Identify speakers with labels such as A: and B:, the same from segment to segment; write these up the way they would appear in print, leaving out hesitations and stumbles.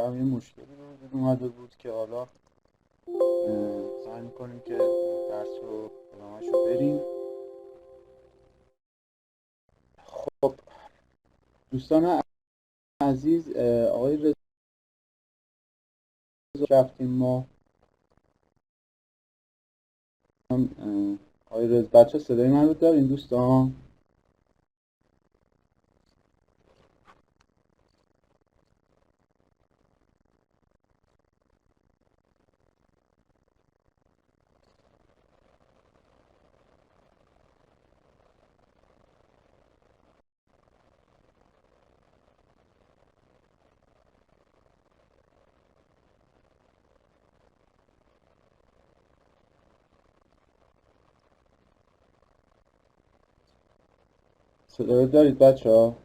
A: هم یه مشکلی به وجود اومده بود که حالا سعی میکنیم که درس رو ادامهش رو بریم. خب دوستان عزیز، آقای رضا رفتیم ما آقای رضا، بچه صدای من رو دارین دوستان؟ صدای دارید بچه ها؟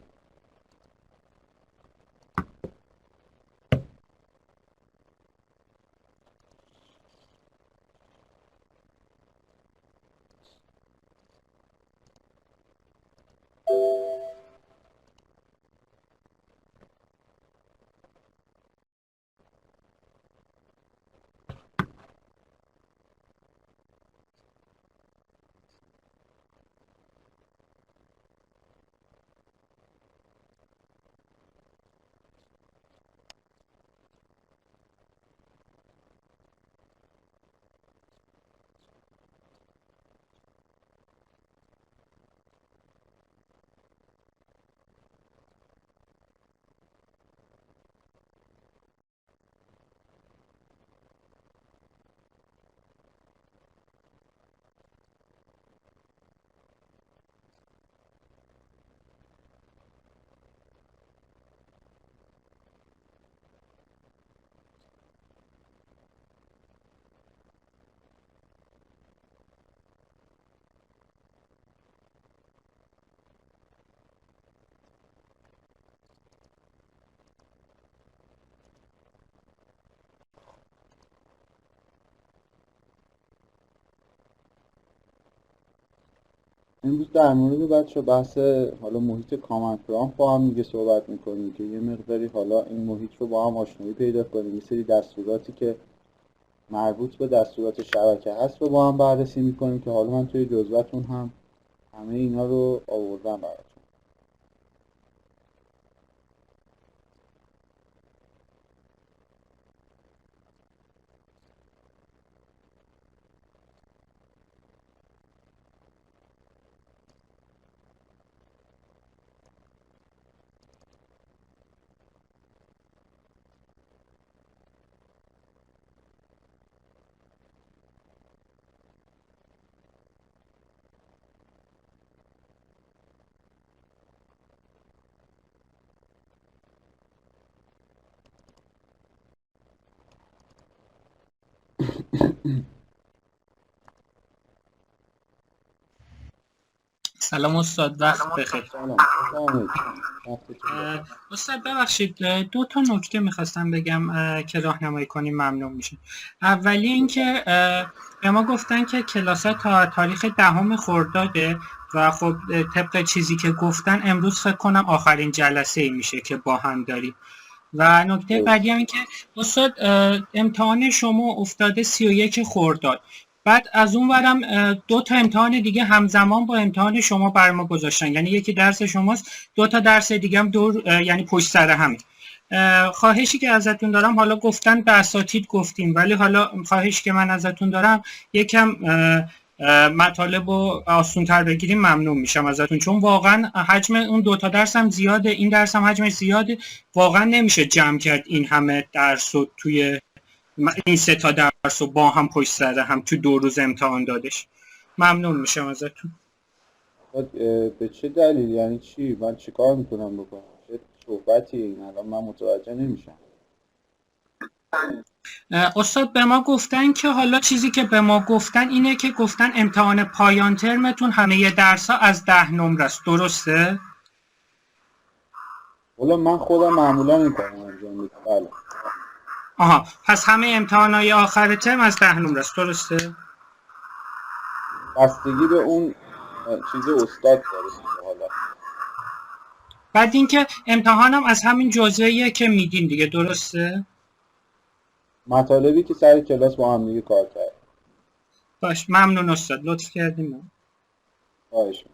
A: امروز در مورد بچه بحث حالا محیط کامن پلان با هم دیگه صحبت میکنیم که یه مقداری حالا این محیط رو با هم آشنایی پیدا کنیم. یه سری دستوراتی که مربوط به دستورات شبکه هست رو با هم بررسی میکنیم که حالا من توی جزوه‌تون هم همه اینا رو آوردم براتون.
B: سلام استاد، وقت بخیر.
A: سلام
B: استاد ببخشید، دو تا نکته میخواستم بگم که راهنمایی کنیم ممنون میشه. اولی اینکه به ما گفتن که کلاس‌ها تا تاریخ 10 خرداده و خب طبق چیزی که گفتن امروز فکر کنم آخرین جلسه ای میشه که با هم داریم. و نکته بعدی هم این که استاد امتحان شما افتاده 31 خرداد، بعد از اون ورم 2 تا امتحان دیگه همزمان با امتحان شما بر ما گذاشتن، یعنی یکی درس شماست، 2 تا درس دیگه هم یعنی پشت سر هم. خواهشی که ازتون دارم، حالا گفتن به اساتید گفتیم، ولی حالا خواهشی که من ازتون دارم یکم مطالب رو آسان‌تر بگیریم ممنون میشم ازتون، چون واقعا حجم اون 2 تا درس هم زیاده، این درس هم حجمش زیاده، واقعا نمیشه جمع کرد این همه درس رو توی این 3 تا درس رو با هم پشت سر هم تو 2 روز امتحان دادش. ممنون میشم ازتون.
A: به چه دلیل؟ یعنی چی؟ من چیکار میتونم بکنم؟ چه صحبتی این؟ الان من متوجه نمیشم.
B: استاد به ما گفتن که حالا چیزی که به ما گفتن اینه که گفتن امتحان پایان ترمتون همه درس ها از 10 نمره است، درسته؟
A: والا من خودم معمولا این کارو انجام میدم. بله.
B: آها، پس همه امتحانات آخر ترم از 10 نمره است، درسته؟
A: بستگی به اون چیز استاد داره حالا.
B: بعد اینکه امتحانم از همین جزوه‌ایه که میدین دیگه، درسته؟
A: مطالبی که سر کلاس با هم دیگه کار کرد.
B: باش، ممنون استاد، لطف کردیم.
A: خواهش می‌کنم.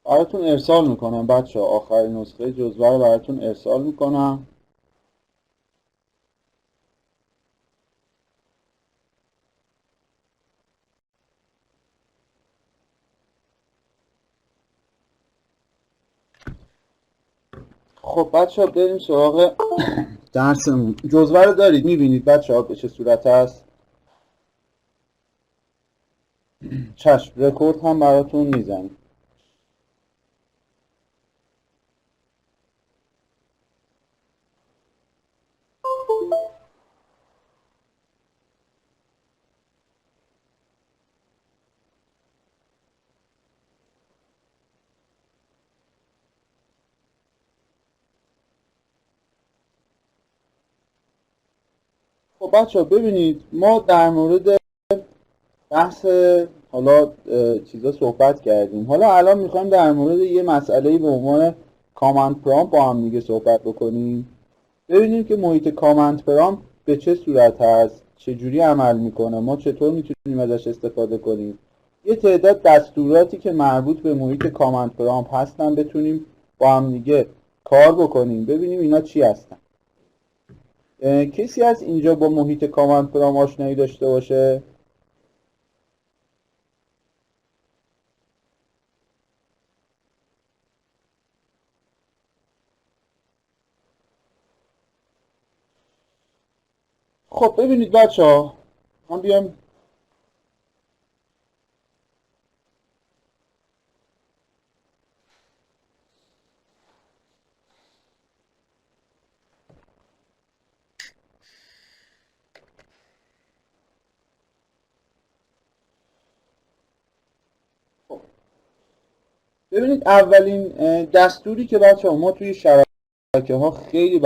A: براتون ارسال میکنم بچه ها، آخرین نسخه جزوه رو براتون ارسال میکنم. خب بچه ها بریم سراغ درسمون. جزوه رو دارید میبینید بچه ها به چه صورت هست؟ چشم، رکورد هم براتون میزنیم. خب بچه ها ببینید، ما در مورد بحث حالا چیزا صحبت کردیم. حالا الان میخوایم در مورد یه مسئله به عنوان کامند پرامپت با هم دیگه صحبت بکنیم. ببینیم که محیط کامند پرامپت به چه صورت هست، چجوری عمل میکنه، ما چطور میتونیم ازش استفاده کنیم. یه تعداد دستوراتی که مربوط به محیط کامند پرامپت هستن بتونیم با هم دیگه کار بکنیم، ببینیم اینا چی هستن. کسی از اینجا با محیط کامند پرامپت آشنایی داشته باشه؟ خب ببینید بچه ها، من بیام ببینید اولین دستوری که بچه ها ما توی شبکه ها خیلی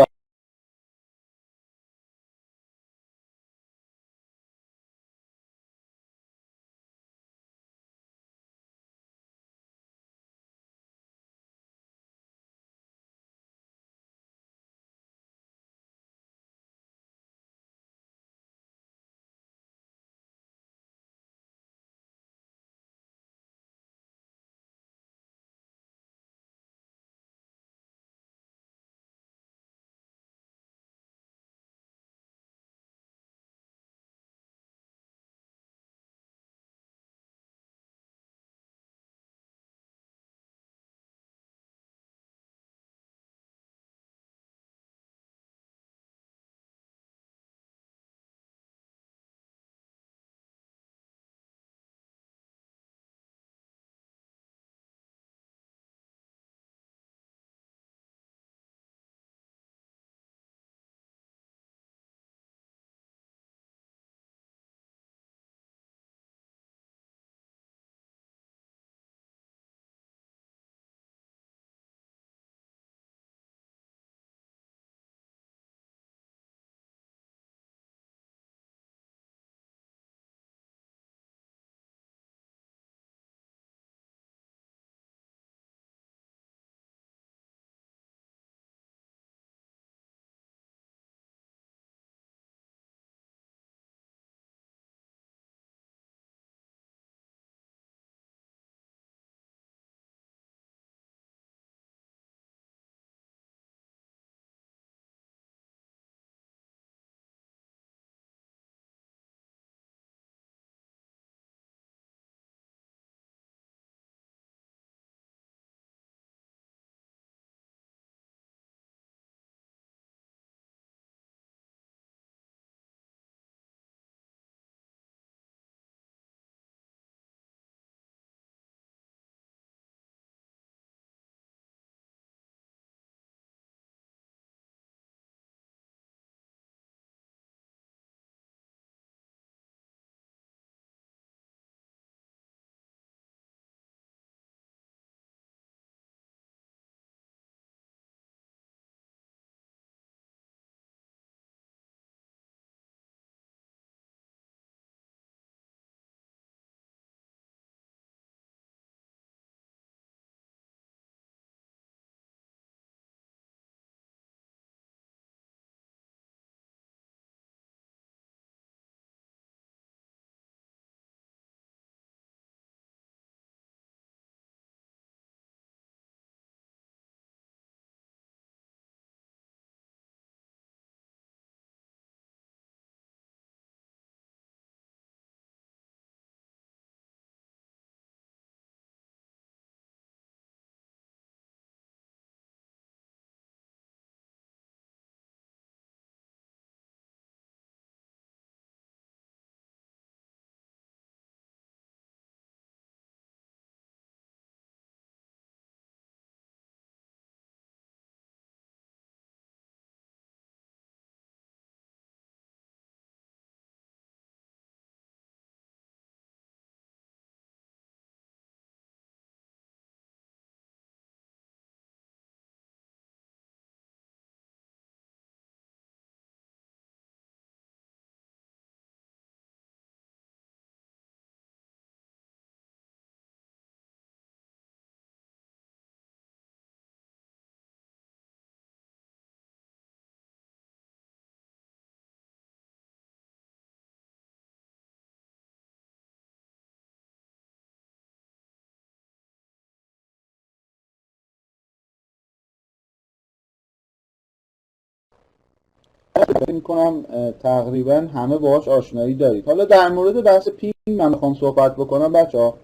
A: میکنم تقریبا همه باهاش آشنایی دارید. حالا در مورد بحث پینگ من میخوام صحبت بکنم بچه ها.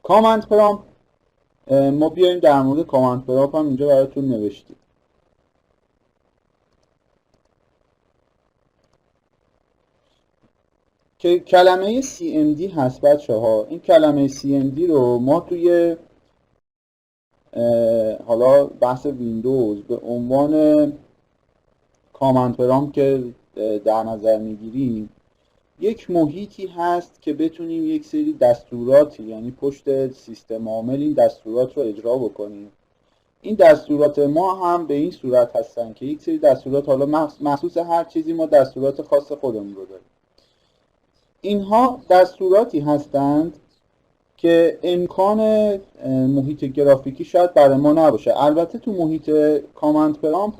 A: کامند پرامپت، ما بیایم در مورد کامند پرامپت هم اینجا براتون نوشتیم که کلمه CMD هست بچه ها. این کلمه CMD رو ما توی حالا بحث ویندوز به عنوان کامند پرامپت که در نظر میگیریم یک محیطی هست که بتونیم یک سری دستوراتی، یعنی پشت سیستم عامل این دستورات رو اجرا بکنیم. این دستورات ما هم به این صورت هستن که یک سری دستورات، حالا مخصوص هر چیزی ما دستورات خاص خودمون رو داریم. اینها دستوراتی هستند که امکان محیط گرافیکی شاید برای ما نباشه. البته تو محیط کامند پرامپت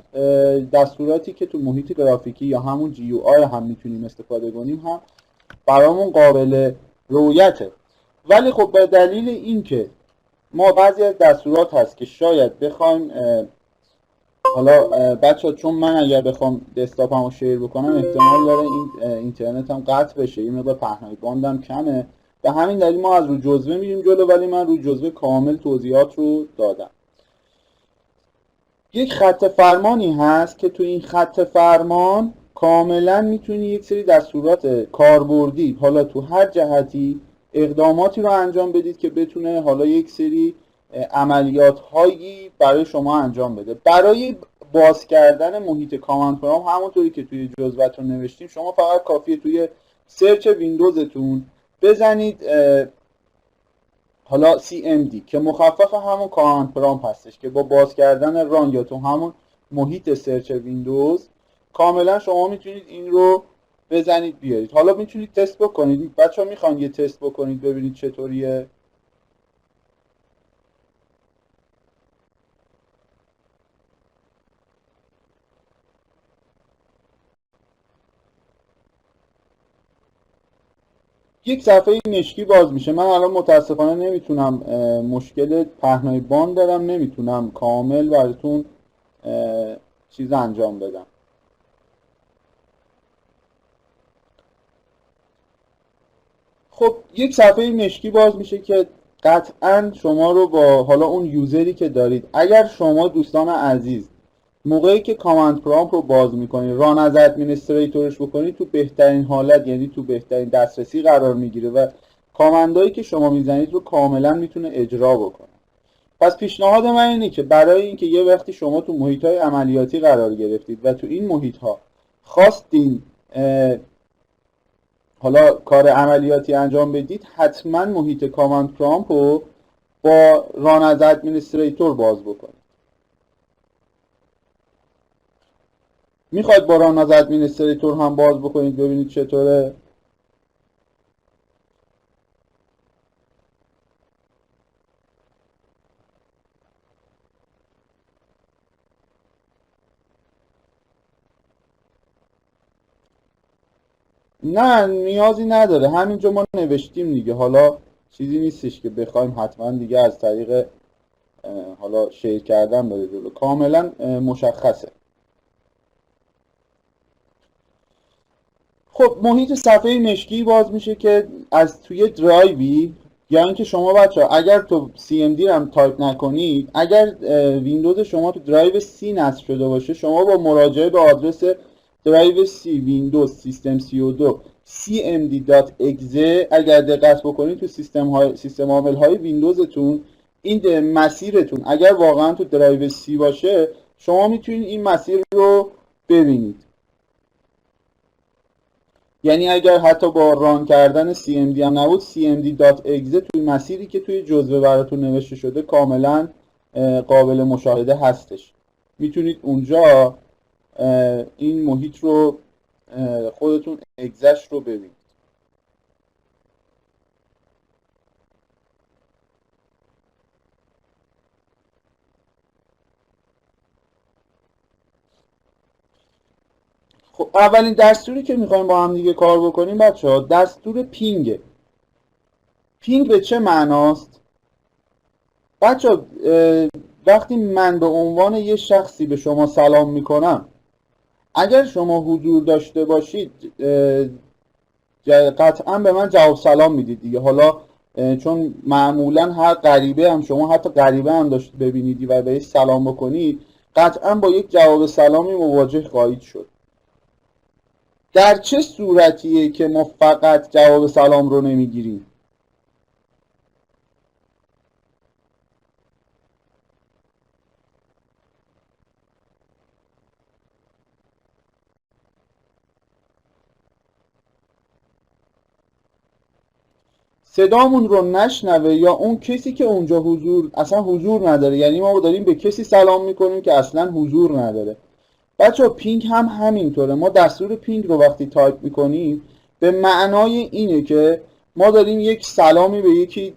A: دستوراتی که تو محیط گرافیکی یا همون GUI هم میتونیم استفاده کنیم هم برامون قابل رؤیته. ولی خب به دلیل اینکه ما بعضی از دستورات هست که شاید بخوایم حالا بچه چون من اگر بخوام دسکتاپمو شیر بکنم احتمال داره این اینترنت هم قطع بشه، یه مقدار پهنای باندم کمه، به همین دلیل ما از رو جزوه میریم جلو، ولی من رو جزوه کامل توضیحات رو دادم. یک خط فرمانی هست که تو این خط فرمان کاملا میتونی یک سری دستورات کاربردی، حالا تو هر جهتی اقداماتی رو انجام بدید که بتونه حالا یک سری عملیات هایی برای شما انجام بده. برای باز کردن محیط کامند پرامپت همونطوری که توی جزوه‌تون نوشتیم، شما فقط کافیه توی سرچ ویندوزتون بزنید حالا CMD که مخفف همون کامند پرامپت هستش که با باز کردن ران یا تو همون محیط سرچ ویندوز کاملا شما میتونید این رو بزنید بیارید. حالا میتونید تست بکنید. بچه‌ها میخوان یه تست بکنید ببینید چطوریه؟ یک صفحه مشکی باز میشه. من الان متاسفانه نمیتونم، مشکل پهنای باند دارم، نمیتونم کامل براتون چیز انجام بدم. خب یک صفحه مشکی باز میشه که قطعا شما رو با حالا اون یوزری که دارید، اگر شما دوستان عزیز موقعی که کامند پرامپت رو باز میکنید ران از ادمنستریتورش بکنید، تو بهترین حالت یعنی تو بهترین دسترسی قرار میگیره و کامندهایی که شما میزنید رو کاملا میتونه اجرا بکنه. پس پیشنهاد من اینه که برای اینکه یه وقتی شما تو محیط‌های عملیاتی قرار گرفتید و تو این محیط‌ها خواستین حالا کار عملیاتی انجام بدید، حتما محیط کامند پرامپت رو با ران از ادمنستریتور باز بکنید. میخواید با ران از ادمنستریتور هم باز بکنید ببینید چطوره؟ نه نیازی نداره، همینجا ما نوشتیم دیگه. حالا چیزی نیستش که بخوایم حتما دیگه از طریق حالا شیر کردن بره جلو، کاملا مشخصه. خب محیط صفحه مشکی باز میشه که از توی درایوی، یا اینکه شما بچه اگر تو CMD هم تایپ نکنید، اگر ویندوز شما تو درایو C نصب شده باشه، شما با مراجعه به آدرس درایو C ویندوز سیستم 32 cmd.exe اگر دقت بکنید تو سیستم عامل های ویندوزتون این مسیرتون اگر واقعا تو درایو C باشه، شما میتونید این مسیر رو ببینید. یعنی اگر حتی با ران کردن CMD هم نبود، cmd.exe توی مسیری که توی جزوه براتون نوشته شده کاملا قابل مشاهده هستش. میتونید اونجا این محیط رو خودتون اگزش رو ببینید. خب اولین دستوری که میخوایم با هم دیگه کار بکنیم بچه‌ها دستور پینگه. پینگ به چه معناست؟ بچه‌ها وقتی من به عنوان یه شخصی به شما سلام میکنم، اگر شما حضور داشته باشید قطعا به من جواب سلام میدید دیگه. حالا چون معمولا هر غریبه هم شما حتی غریبه هم داشتید ببینید و بهش سلام بکنید، قطعا با یک جواب سلامی مواجه خواهید شد. در چه صورتیه که ما فقط جواب سلام رو نمیگیریم؟ صدامون رو نشنوه یا اون کسی که اونجا اصلا حضور نداره، یعنی ما داریم به کسی سلام میکنیم که اصلا حضور نداره. بچه پینگ هم همینطوره. ما دستور پینگ رو وقتی تایپ میکنیم به معنای اینه که ما داریم یک سلامی به یکی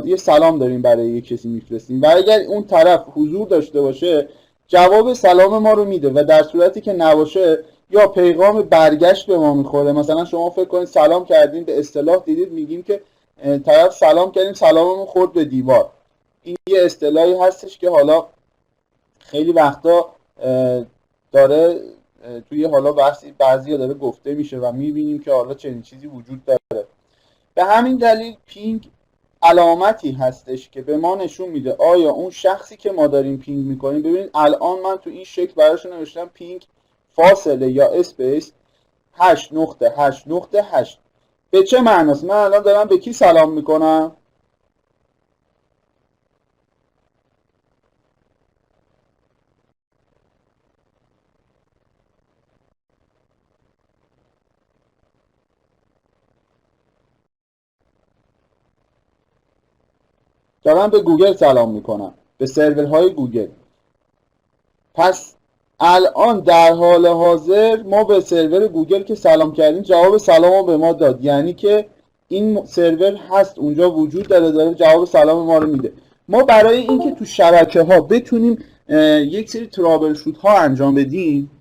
A: یه سلام داریم برای یک کسی میفرستیم و اگر اون طرف حضور داشته باشه جواب سلام ما رو میده و در صورتی که نباشه یا پیغام برگشت به ما میخوره. مثلا شما فکر کنید سلام کردین، به اصطلاح دیدید میگیم که طرف سلام کردیم سلاممون خورد به دیوار. این یه اصطلاحی هستش که حالا خیلی وقتا داره توی حالا بعضی داره گفته میشه و میبینیم که حالا چنین چیزی وجود داره. به همین دلیل پینگ علامتی هستش که به ما نشون میده آیا اون شخصی که ما داریم پینگ میکنیم. ببینید الان من تو این شکل براشون نوشتم پینگ فاصله یا اسپیس 8.8.8. به چه معناست؟ من الان دارم به کی سلام میکنم؟ دارم به گوگل سلام میکنم، به سرورهای گوگل. پس الان در حال حاضر ما به سرور گوگل که سلام کردیم جواب سلام رو به ما داد، یعنی که این سرور هست اونجا وجود داره جواب سلام ما رو میده. ما برای اینکه تو شبکه ها بتونیم یک سری ترابل شوت ها انجام بدیم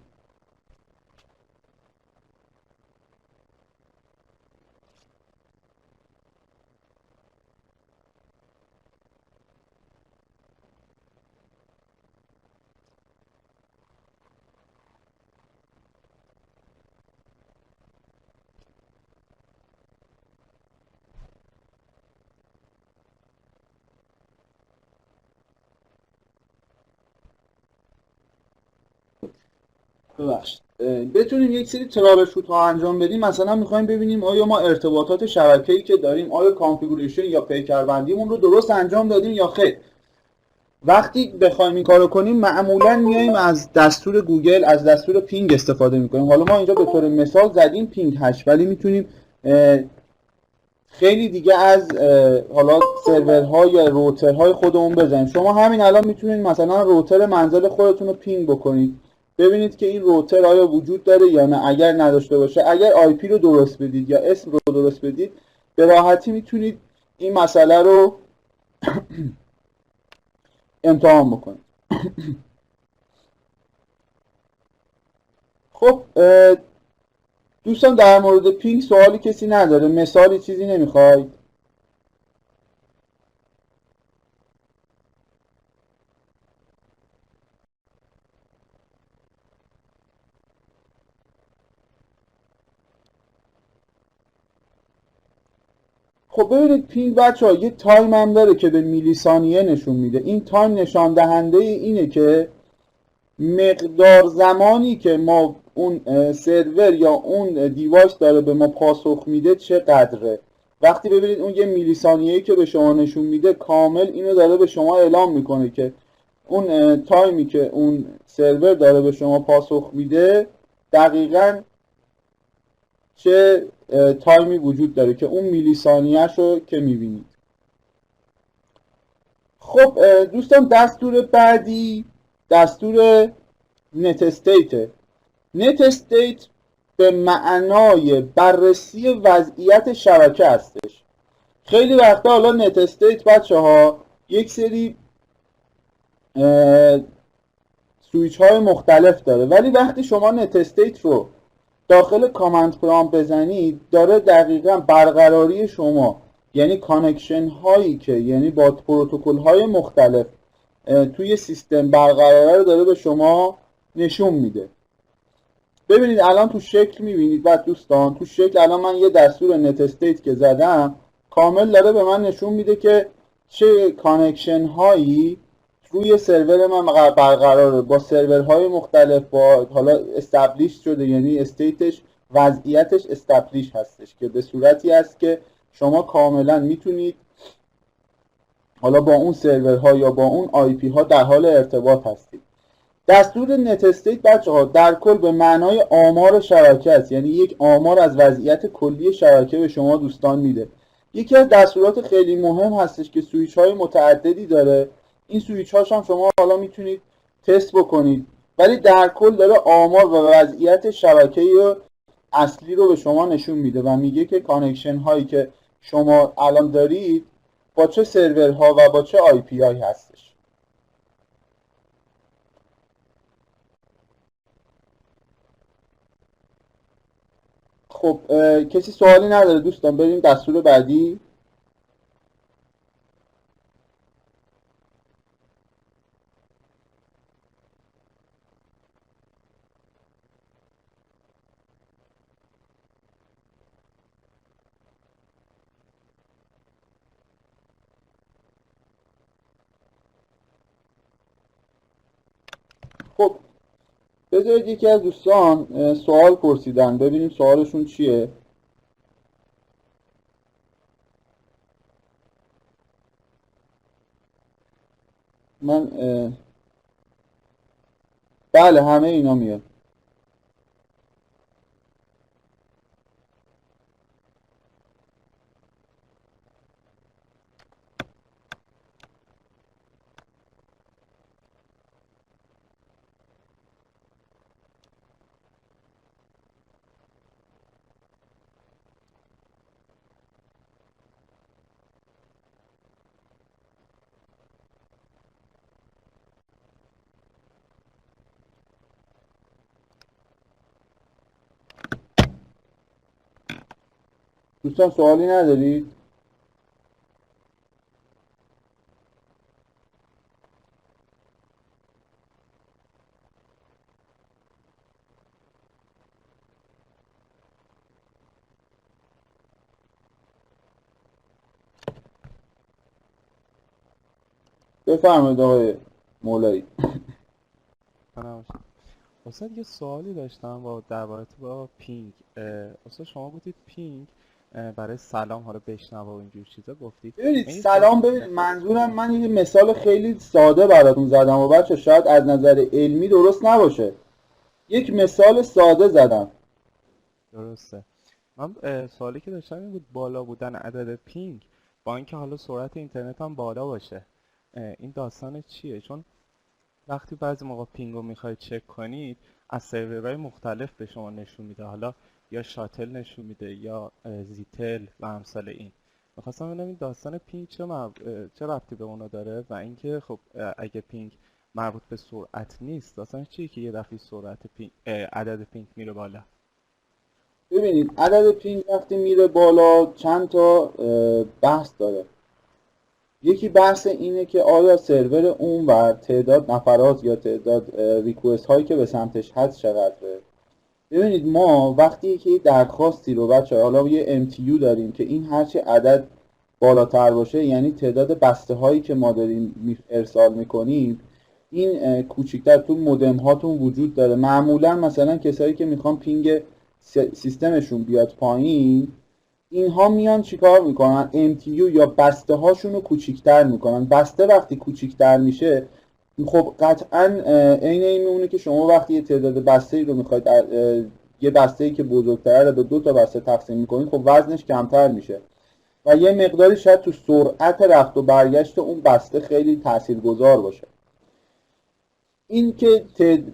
A: بتونیم یک سری ترابل شوت ها انجام بدیم. مثلا میخوایم ببینیم آیا ما ارتباطات شبکه‌ای که داریم آیا کانفیگوریشن یا پیکربندیمون رو درست انجام دادیم یا خیر. وقتی بخوایم این کارو کنیم معمولا میایم از دستور گوگل، از دستور پینگ استفاده میکنیم. حالا ما اینجا به طور مثال زدیم پینگ 8 ولی میتونیم خیلی دیگه از حالا سرورها یا روترهای خودمون بزنیم. شما همین الان میتونید مثلا روتر منزل خودتون رو پینگ بکنید، ببینید که این روتر آیا وجود داره یا نه. اگر نداشته باشه، اگر آی پی رو درست بدید یا اسم رو درست بدید، به راحتی میتونید این مسئله رو امتحان بکنید. خب دوستان در مورد پینگ سوالی کسی نداره؟ مثالی چیزی نمیخواید؟ خب ببینید پینگ بچه‌ها یه تایم هم داره که به میلی ثانیه نشون میده. این تایم نشان دهنده اینه که مقدار زمانی که ما اون سرور یا اون دیوایس داره به ما پاسخ میده چقدره. وقتی ببینید اون یه میلی ثانیه‌ای که به شما نشون میده کامل اینو داره به شما اعلام میکنه که اون تایمی که اون سرور داره به شما پاسخ میده دقیقاً چه تایمی وجود داره که اون میلی ثانیه‌اش رو که میبینید. خب دوستان دستور بعدی دستور نت استیت. نت استیت به معنای بررسی وضعیت شبکه هستش. خیلی وقتا حالا نت استیت بچه‌ها یک سری سویچ های مختلف داره، ولی وقتی شما نت استیت رو داخل کامند پرامپت بزنید داره دقیقاً برقراری شما، یعنی کانکشن هایی که یعنی با پروتکل های مختلف توی سیستم برقراره رو داره به شما نشون میده. ببینید الان تو شکل میبینید بعد دوستان تو شکل الان من یه دستور نت استیت که زدم کامل داره به من نشون میده که چه کانکشن هایی روی سرور من برقراره با سرورهای مختلف، با حالا استبلیش شده، یعنی استیتش وضعیتش استبلیش هستش که به صورتی است که شما کاملا میتونید حالا با اون سرورها یا با اون آی پی ها در حال ارتباط هستید. دستور نت استیت بچه‌ها در کل به معنای آمار شبکه است، یعنی یک آمار از وضعیت کلی شبکه به شما دوستان میده. یکی از دستورات خیلی مهم هستش که سویچ های متعددی داره. این سویچ هاش هم شما حالا میتونید تست بکنید، ولی در کل داره آمار و وضعیت شبکه اصلی رو به شما نشون میده و میگه که کانکشن هایی که شما الان دارید با چه سرورها و با چه آی پی هایی هستش. خب کسی سوالی نداره دوستان؟ بریم دستور بعدی. خب بذارید یکی از دوستان سوال پرسیدن، ببینیم سوالشون چیه. من بله همه اینا میاد. دوستان سوالی ندارید؟ بفرمایید آقای مولایی.
C: استاد یه سوالی داشتم در رابطه با پینگ. استاد شما گفتید پینگ برای سلام حالا بشنوه و اینجور چیزا گفتید.
A: ببینید سلام، ببینید منظورم، من یه مثال خیلی ساده براتون زدم و بچه شاید از نظر علمی درست نباشه، یک مثال ساده زدم.
C: درسته. من سوالی که داشتم این بود بالا بودن عدد پینگ با اینکه حالا سرعت اینترنت هم بالا باشه، این داستان چیه؟ چون وقتی بعضی موقع پینگ رو میخواید چک کنید از سرورهای مختلف به شما نشون میده، حالا یا شاتل نشون میده یا زیتل و امثال این. میخواستم ببینم این داستان پینگ چه ربطی به اونا داره و اینکه خب اگه پینگ مربوط به سرعت نیست داستان چیه که یه دفعه سرعت عدد پینگ میره بالا؟
A: ببینید عدد پینگ وقتی میره بالا چند تا بحث داره. یکی بحث اینه که آیا سرور اونور تعداد نفرات یا تعداد ریکوست هایی که به سمتش هست چقدره. ببینید ما وقتی که درخواستی رو بچه حالا یه MTU داریم که این هرچی عدد بالاتر باشه یعنی تعداد بسته هایی که ما داریم ارسال میکنیم این کوچیکتر تو مودم هاتون وجود داره. معمولا مثلا کسایی که میخوان پینگ سیستمشون بیاد پایین اینها میان چیکار میکنن؟ MTU یا بسته هاشون رو کوچیکتر میکنن. بسته وقتی کوچیکتر میشه خب قطعا عین این میمونه که شما وقتی یه تعداد بسته‌ای رو میخواید یه بسته‌ای که بزرگتره رو به 2 تا بسته تقسیم میکنید خب وزنش کمتر میشه و یه مقداری شاید تو سرعت رفت و برگشت اون بسته خیلی تاثیرگذار باشه. این که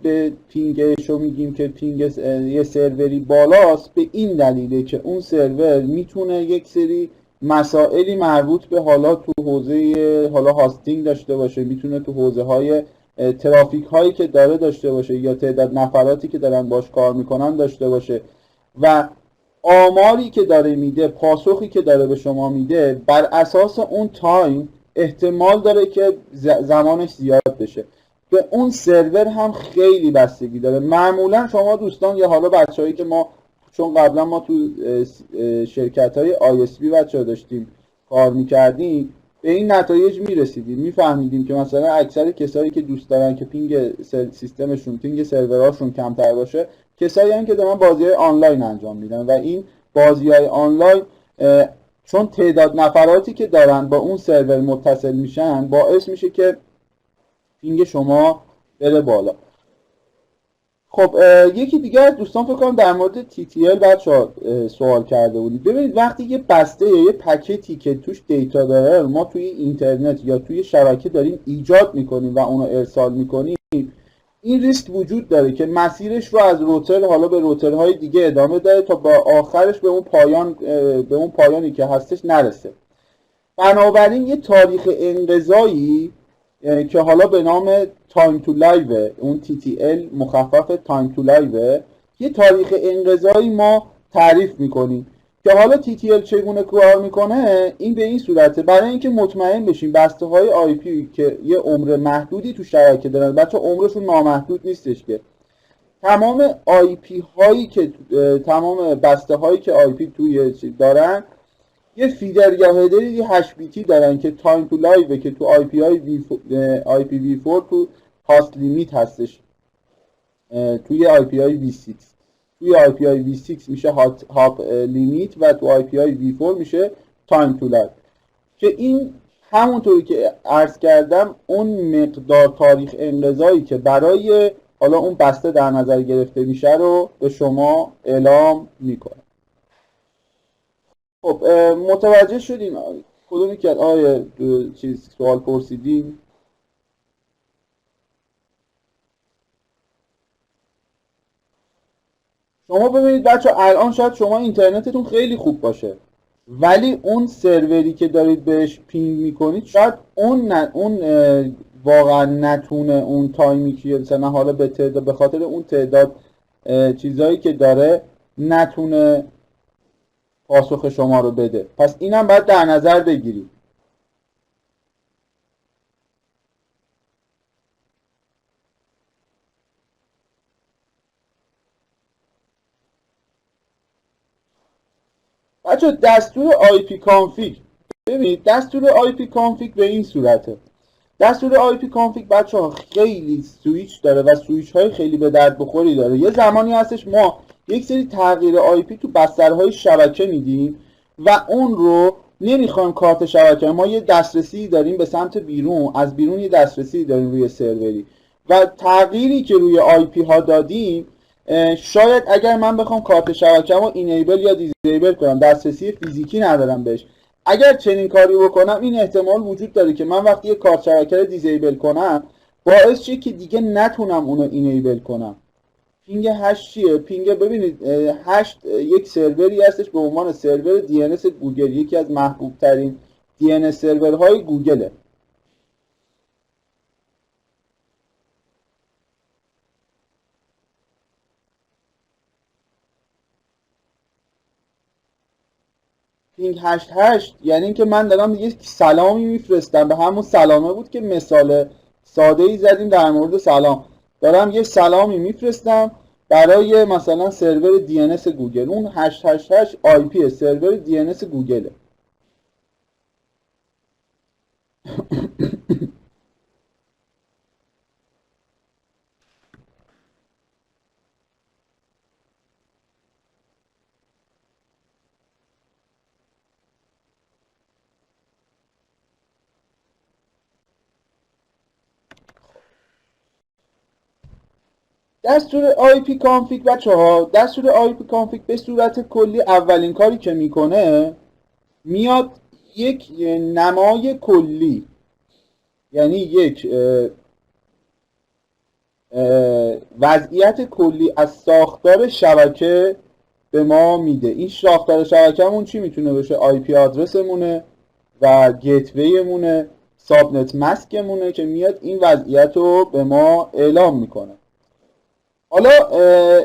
A: به پینگش رو میگیم که پینگ یه سروری بالاست به این دلیله که اون سرور میتونه یک سری مسائلی مربوط به حالا تو حوزه حالا هاستینگ داشته باشه، میتونه تو حوزه های ترافیک هایی که داره داشته باشه یا تعداد نفراتی که دارن باش کار میکنن داشته باشه و آماری که داره میده، پاسخی که داره به شما میده بر اساس اون تایم احتمال داره که زمانش زیاد بشه. به اون سرور هم خیلی بستگی داره. معمولا شما دوستان یا حالا بچه‌هایی که ما چون قبلا ما تو شرکت‌های ISP بچه‌ها داشتیم کار می‌کردیم به این نتایج می‌رسیدیم، می‌فهمیدیم که مثلا اکثر کسایی که دوست دارن که پینگ سیستمشون، پینگ سروراشون کمتر باشه، کسایی هستن که دارن بازی‌های آنلاین انجام میدن و این بازی‌های آنلاین چون تعداد نفراتی که دارن با اون سرور متصل میشن باعث میشه که پینگ شما بره بالا. خب یکی دیگه از دوستان فکر کنم در مورد TTL بچه‌ها سوال کرده بودید. ببینید وقتی یه بسته یا یه پکیتی که توش دیتا داره ما توی اینترنت یا توی شبکه داریم ایجاد میکنیم و اونو ارسال میکنیم، این ریسک وجود داره که مسیرش رو از روتر حالا به روترهای دیگه ادامه داره تا با آخرش به اون پایانی که هستش نرسه. بنابراین یه تاریخ انقضایی که حالا به نام تایم تو لایو، اون TTL مخفف تایم تو لایو، یه تاریخ انقضایی ما تعریف میکنیم که حالا TTL چگونه کار میکنه. این به این صورته برای اینکه مطمئن بشیم بسته های IP که یه عمر محدودی تو شبکه دارن، بچه عمرشون نامحدود نیستش که تمام IP هایی که تمام بسته هایی که IP توی دارن یه فیدر یا هدری 8 بیتی دارن که تایم تو لایو که تو IPv4 تو هاست لیمیت هستش، توی IPv6 توی IPv6 میشه هاپ لیمیت و تو IPv4 میشه تایم تو لایو، که این همونطوری که عرض کردم اون مقدار تاریخ انقضایی که برای حالا اون بسته در نظر گرفته میشه رو به شما اعلام میکنه. خب متوجه شدین کدومی که چیز سوال پرسیدین؟ شما ببینید بچه الان شاید شما اینترنتتون خیلی خوب باشه ولی اون سروری که دارید بهش پینگ میکنید شاید اون واقعا نتونه اون تایمی که مثلا حالا به خاطر اون تعداد چیزایی که داره نتونه پاسخ شما رو بده. پس اینم باید در نظر بگیرید. بچه دستور IP config، ببینید دستور IP config به این صورته. دستور IP config بچه ها خیلی سویچ داره و سویچ های خیلی به درد بخوری داره. یه زمانی هستش ما یک سری تغییر IP تو بسترهای شبکه میدیم و اون رو نمیخوایم کارت شبکه، ما یه دسترسی داریم به سمت بیرون، از بیرون یه دسترسی داریم روی سروری و تغییری که روی IP ها دادیم شاید اگر من بخوام کارت شبکه رو اینیبل یا دیزیبل کنم، دسترسی فیزیکی ندارم بهش، اگر چنین کاری بکنم این احتمال وجود داره که من وقتی یه کارت شبکه رو دیزیبل کنم باعث شه که دیگه نتونم اونو اینیبل کنم. پینگ 8 چیه؟ پینگ ببینید 8 یک سروری هستش به عنوان سرور DNS گوگل، یکی از محبوب ترین DNS سرورهای گوگله. پینگ 88 یعنی اینکه من دارم یک سلامی میفرستم، به همون سلامه بود که مثال ساده ای زدیم در مورد سلام، دارم یه سلامی میفرستم برای مثلا سرور DNS گوگل، اون 888 IP سرور DNS گوگله. دستور IP config بچه‌ها، دستور IP config به صورت کلی اولین کاری که میکنه میاد یک نمای کلی، یعنی یک وضعیت کلی از ساختار شبکه به ما میده. این ساختار شبکه‌مون چی میتونه باشه؟ IP آدرسمونه و گیتوی مونه، سابنت ماسکمونه که میاد این وضعیت رو به ما اعلام میکنه. حالا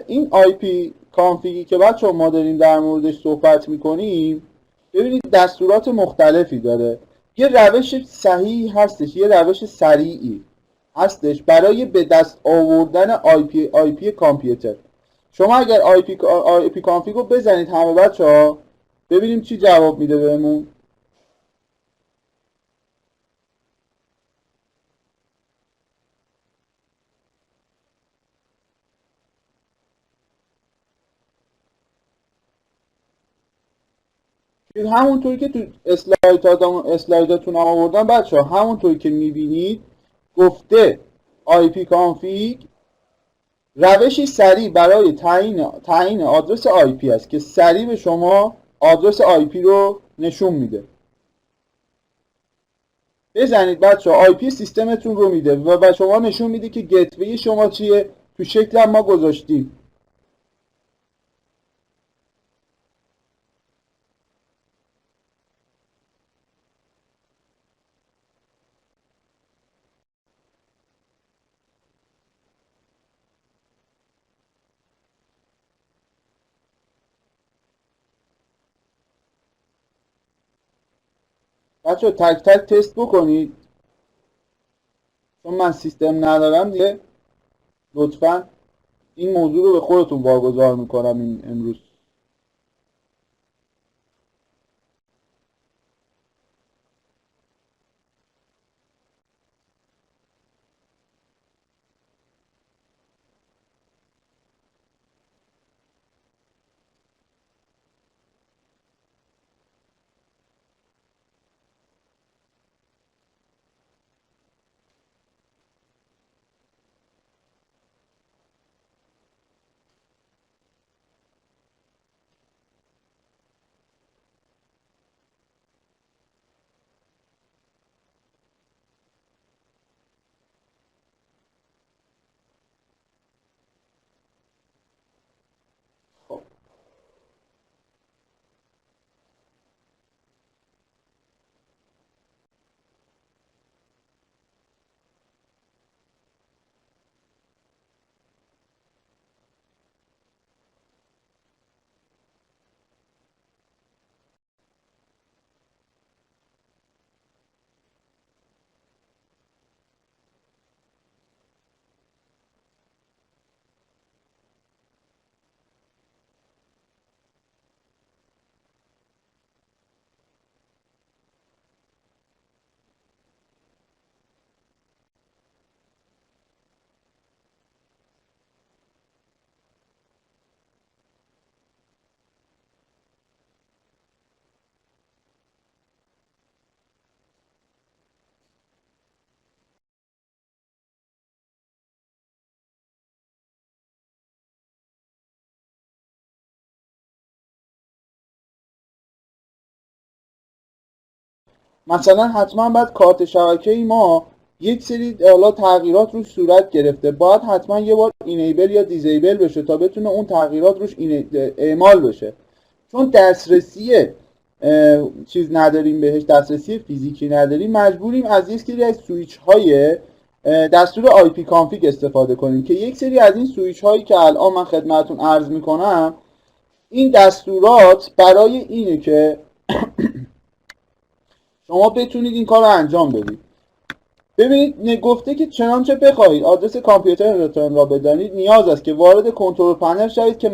A: این IP کانفیگی که بچه‌ها ما داریم در موردش صحبت میکنیم ببینید دستورات مختلفی داره. یه روش صحیحی هستش، یه روش سریعی، هستش برای به دست آوردن آی پی کامپیوتر. شما اگر آی پی کانفیگ رو بزنید همه بچه‌ها، ببینیم چی جواب میده بهمون. همونطوری که تو اسلایداتون هم آوردم بچه ها، همونطوری که میبینید گفته آی پی کانفیگ روشی سریع برای تعیین آدرس آی پی است که سریع به شما آدرس آی پی رو نشون میده. بزنید بچه ها، آی پی سیستمتون رو میده و به شما نشون میده که گتوی شما چیه، تو شکل هم ما گذاشتیم. بچه ها تک تک تست بکنید، چون من سیستم ندارم دیگه. لطفاً این موضوع رو به خودتون واگذار میکنم این امروز. خب مثلا حتما باید کارت شبکه ما یک سری حالا تغییرات روش صورت گرفته، باید حتما یه بار اینیبل یا دیزیبل بشه تا بتونه اون تغییرات روش اعمال بشه. چون دسترسی چیز نداریم بهش، دسترسی فیزیکی نداریم، مجبوریم از یک سری از سویچ های دستور آی پی کانفیگ استفاده کنیم که یک سری از این سویچ هایی که الان من خدمتتون عرض میکنم، این دستورات برای اینه که شما بتونید این کار رو انجام بدید. ببینید گفته که چنانچه بخواهید آدرس کامپیوترتان را بدانید، نیاز است که وارد کنترل پنل شوید که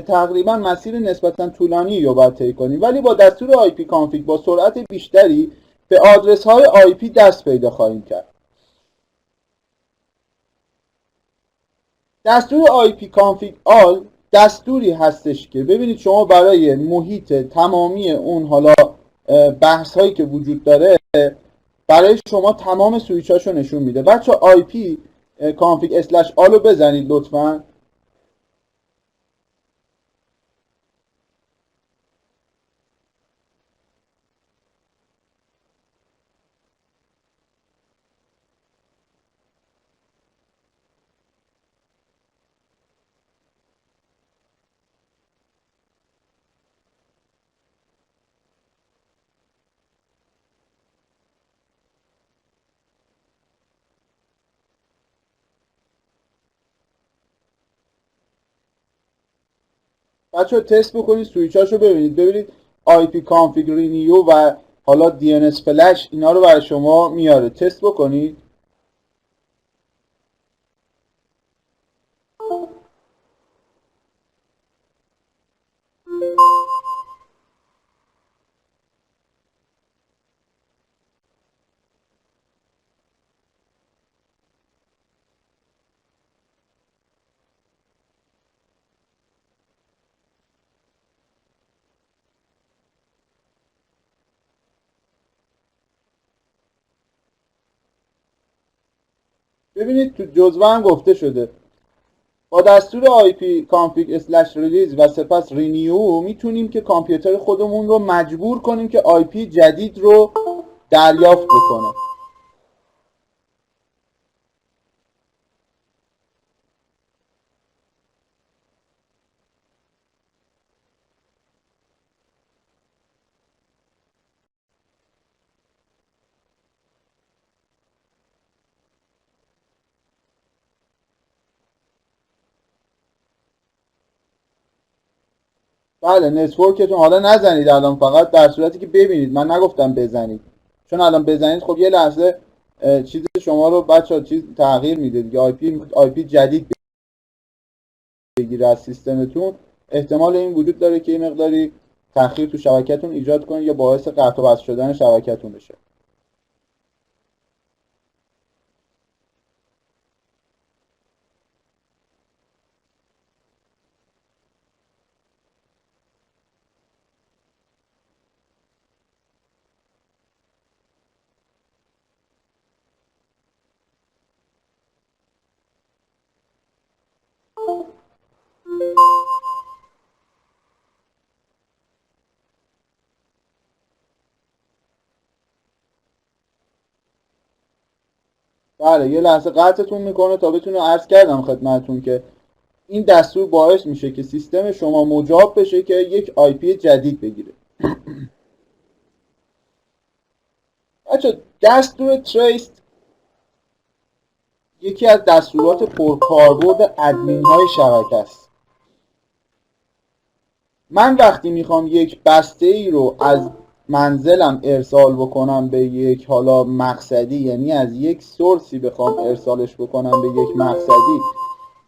A: تقریبا مسیر نسبتا طولانی رو باید طی کنید، ولی با دستور آی پی کانفیگ با سرعت بیشتری به آدرس های آی پی دست پیدا خواهیم کرد. دستور آی پی کانفیگ آل دستوری هستش که ببینید شما برای محیط تمامی اون حالا بحث هایی که وجود داره برای شما تمام سویچ هاشو نشون میده. بچه آی پی کانفیگ اسلش آل رو بزنید لطفا. بچه تست بکنید سویچ هاشو ببینید آی پی کانفیگ رینیو و حالا دی ان اس فلش اینا رو برای شما میاره. تست بکنید. ببینید تو جزوه هم گفته شده با دستور IP config/release و سپس renew میتونیم که کامپیوتر خودمون رو مجبور کنیم که IP جدید رو دریافت بکنه. بله نتورکتون حالا نزنید الان، فقط در صورتی که ببینید، من نگفتم بزنید، چون الان بزنید خب یه لحظه چیز شما رو بچه چیز تغییر میده دیگه، آی پی جدید بگیره از سیستمتون، احتمال این وجود داره که یه مقداری تأخیر تو شبکتون ایجاد کنه یا باعث قطع و وصل شدن شبکتون بشه. بله یه لحظه قطعتون میکنه تا بتونه، عرض کردم خدمتتون که این دستور باعث میشه که سیستم شما مجاب بشه که یک آی پی جدید بگیره. بچه دستور تریس یکی از دستورات پرکاربرد ادمین های شبکه است. من وقتی میخوام یک بسته ای رو از منزلم ارسال بکنم به یک حالا مقصدی، یعنی از یک سورسی بخوام ارسالش بکنم به یک مقصدی،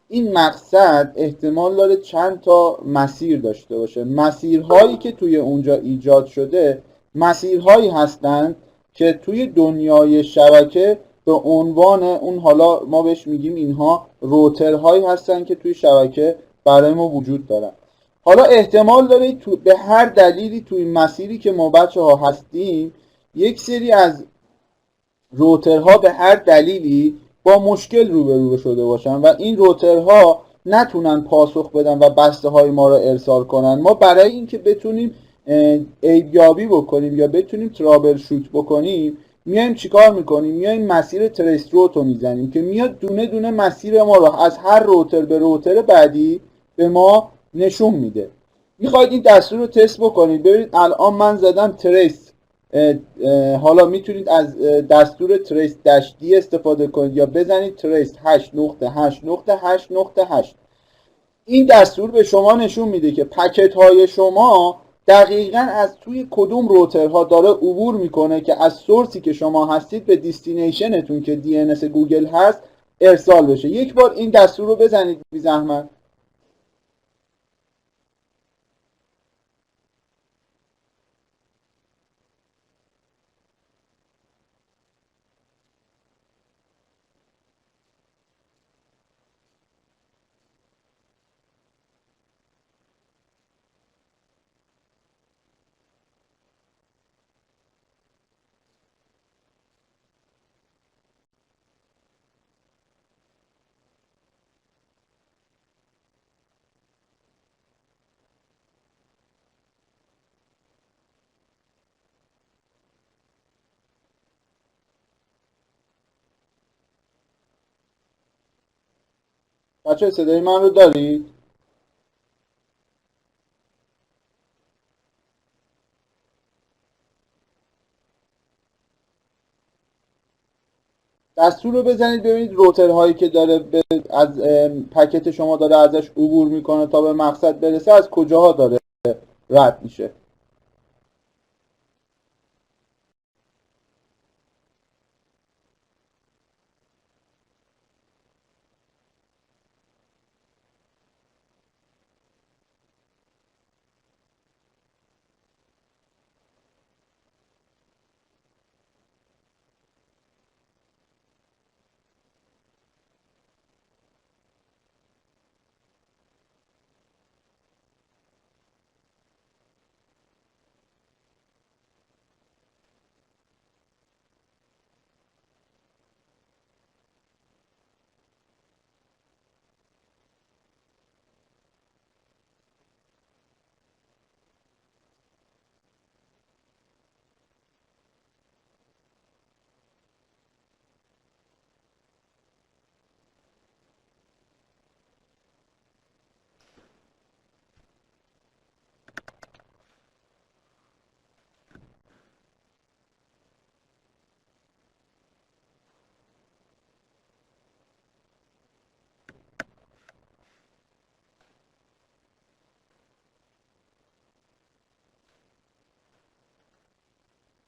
A: این مقصد احتمال داره چند تا مسیر داشته باشه. مسیرهایی که توی اونجا ایجاد شده مسیرهایی هستند که توی دنیای شبکه به عنوان اون، حالا ما بهش میگیم اینها روترهایی هستن که توی شبکه برای ما وجود دارن. حالا احتمال داره به هر دلیلی توی مسیری که ما بچه ها هستیم یک سری از روترها به هر دلیلی با مشکل روبرو شده باشن و این روترها نتونن پاسخ بدن و بسته های ما رو ارسال کنن. ما برای اینکه بتونیم عیبیابی بکنیم یا بتونیم ترابل شوت بکنیم، میایم چیکار میکنیم؟ میایم مسیر تریس روت رو میزنیم که میاد دونه دونه مسیر ما رو از هر روتر به روتر بعدی به ما نشون میده. میخواید این دستور رو تست بکنید، ببینید الان من زدم تریس، حالا میتونید از دستور تریس داش دی استفاده کنید یا بزنید تریس 8.8.8.8. این دستور به شما نشون میده که پکت های شما دقیقاً از توی کدوم روترها داره عبور میکنه که از سورسی که شما هستید به دیستینیشنتون که دی ان اس گوگل هست ارسال بشه. یک بار این دستور رو بزنید بی زحمت. بچه صدای من رو دارید؟ دستور رو بزنید ببینید روترهایی که داره از پکت شما داره ازش عبور میکنه تا به مقصد برسه از کجاها داره رد میشه.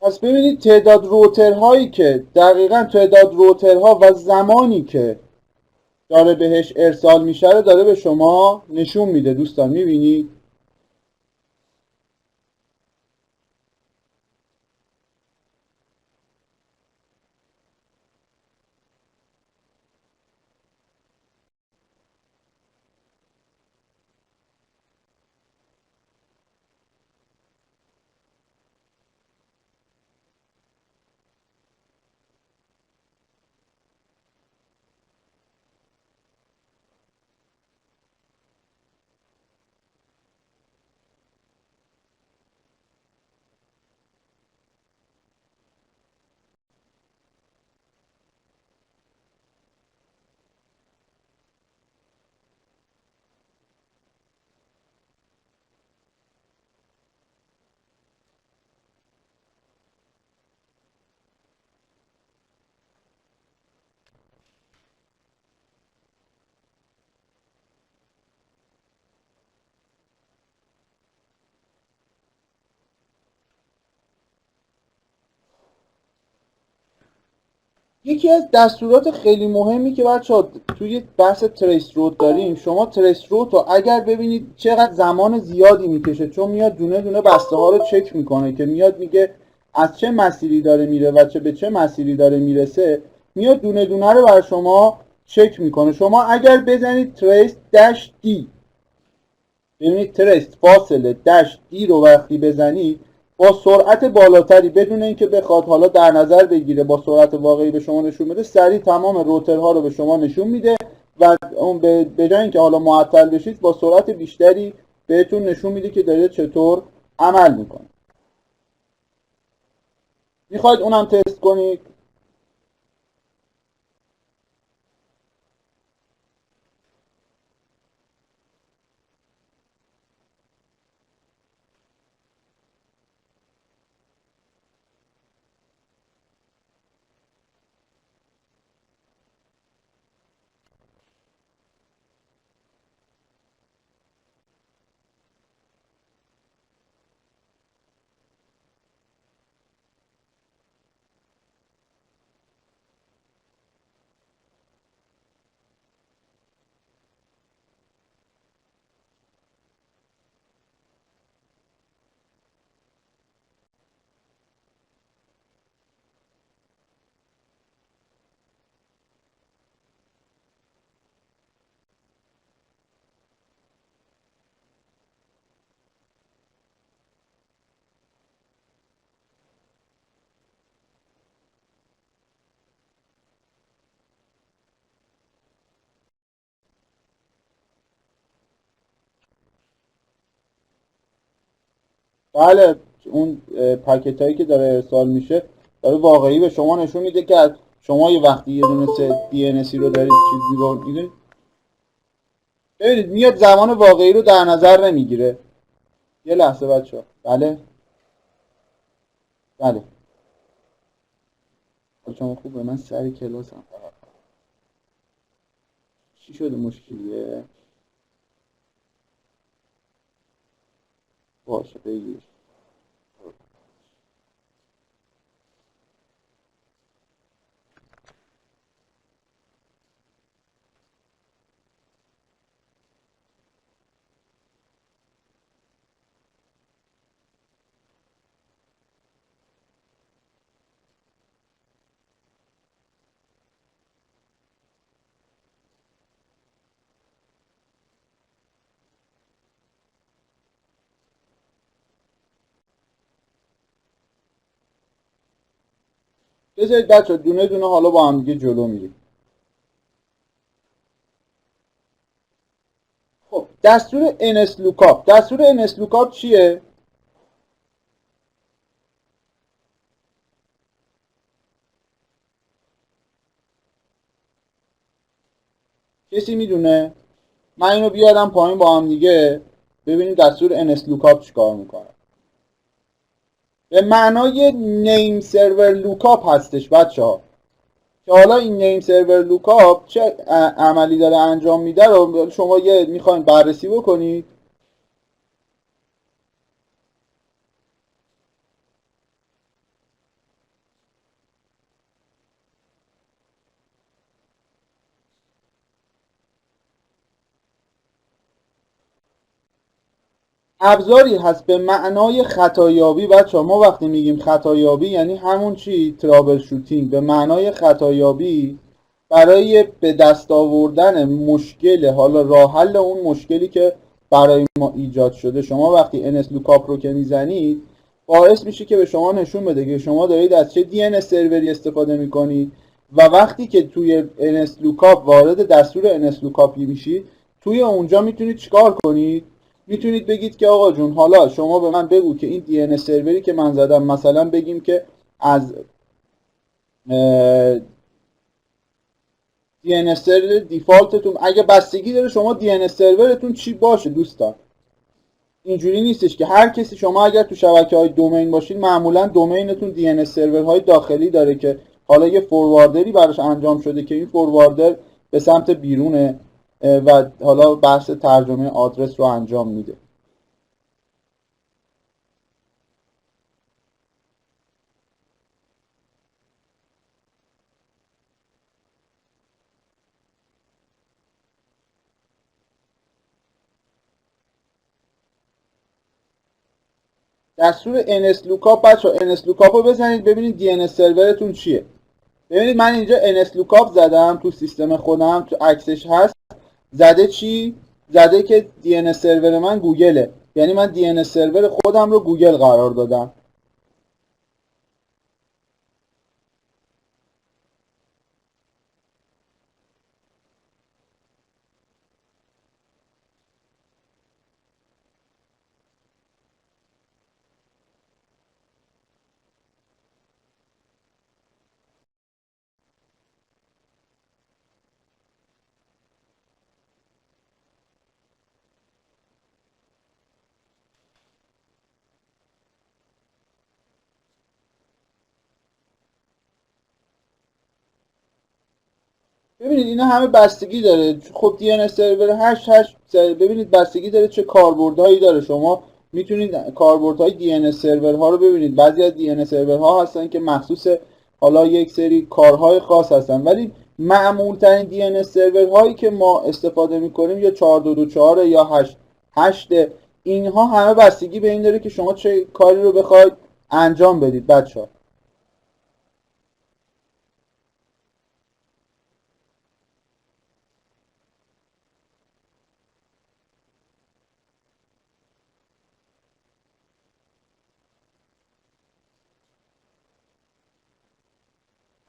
A: پس ببینید تعداد روترهایی که دقیقا تعداد روترها و زمانی که داره بهش ارسال میشه رو داره به شما نشون میده. دوستان میبینید؟ یکی از دستورات خیلی مهمی که بچه‌ها توی بحث تریس رود داریم، شما تریس رود رو اگر ببینید چقدر زمان زیادی میکشه، چون میاد دونه دونه بسته ها رو چک میکنه که میاد میگه از چه مسیری داره میره و چه به چه مسیری داره میرسه، میاد دونه دونه رو بر شما چک میکنه. شما اگر بزنید تریس داش دی، ببینید تریس فاصله داش دی رو وقتی بزنید با سرعت بالاتری بدون اینکه بخواد حالا در نظر بگیره با سرعت واقعی به شما نشون بده، سریع تمام روترها رو به شما نشون میده و اون به جای اینکه حالا معطل بشید با سرعت بیشتری بهتون نشون میده که داره چطور عمل میکنه. میخواید اونم تست کنید؟ بله، اون پکت هایی که داره ارسال میشه داره واقعی به شما نشون میده که شما یه وقتی یه دونه DNS رو دارید چیزی رو میدونید، ببینید میاد زمان واقعی رو در نظر نمیگیره. یه لحظه بچه ها. بله بله شما خوب به من سر کلاس هم چی شده؟ مشکلیه؟ باشه بگیر. بذارید بچه ها دونه دونه حالا با هم دیگه جلو میریم. خب دستور NSLOOKUP، دستور NSLOOKUP چیه؟ کسی میدونه؟ من اینو بیارم پایین با هم دیگه ببینیم دستور NSLOOKUP چیکار میکنه. به معنای نیم سرور لوکاپ هستش بچه ها، که حالا این نیم سرور لوکاپ چه عملی داره انجام میده رو شما یه میخواین بررسی بکنید. ابزاری هست به معنای خطایابی. بچه ما وقتی میگیم خطایابی یعنی همون چی؟ ترابل شوتینگ. به معنای خطایابی برای به دست آوردن مشکل، حالا راه حل اون مشکلی که برای ما ایجاد شده. شما وقتی NS لوکاپ رو که میزنید باعث میشه که به شما نشون بده که شما دارید از چه DNS سروری استفاده میکنید و وقتی که توی NS لوکاپ وارد دستور NS لوکاپی میشید توی اونجا میتونید چیکار کنید؟ میتونید بگید که آقا جون حالا شما به من بگو که این DNS سروری که من زدم، مثلا بگیم که از DNS سرور دیفالتتون، اگه بستگی داره شما DNS سرورتون چی باشه دوستان. اینجوری نیستش که هر کسی، شما اگر تو شبکه‌های دومین باشید معمولا دومینتون DNS سرورهای داخلی داره که حالا یه فورواردری براش انجام شده که این فورواردر به سمت بیرونه و حالا بحث ترجمه آدرس رو انجام میده. دستور NSLOOKUP بچه NSLOOKUP رو بزنید ببینید DNS سرورتون چیه. ببینید من اینجا NSLOOKUP زدم تو سیستم خودم، تو عکسش هست، زده چی؟ زده که DNS سرور من گوگله، یعنی من DNS سرور خودم رو گوگل قرار دادم. ببینید اینا همه بستگی داره. خب DNS سرور 88 ببینید بستگی داره چه کاربردهایی داره. شما میتونید کاربردهای DNS سرورها رو ببینید. بعضی از DNS سرورها هستن که مخصوص حالا یک سری کارهای خاص هستن، ولی معمول ترین DNS سرورهایی که ما استفاده میکنیم یا 4224 یا 88. اینها همه بستگی به این داره که شما چه کاری رو بخواید انجام بدید بچه‌ها.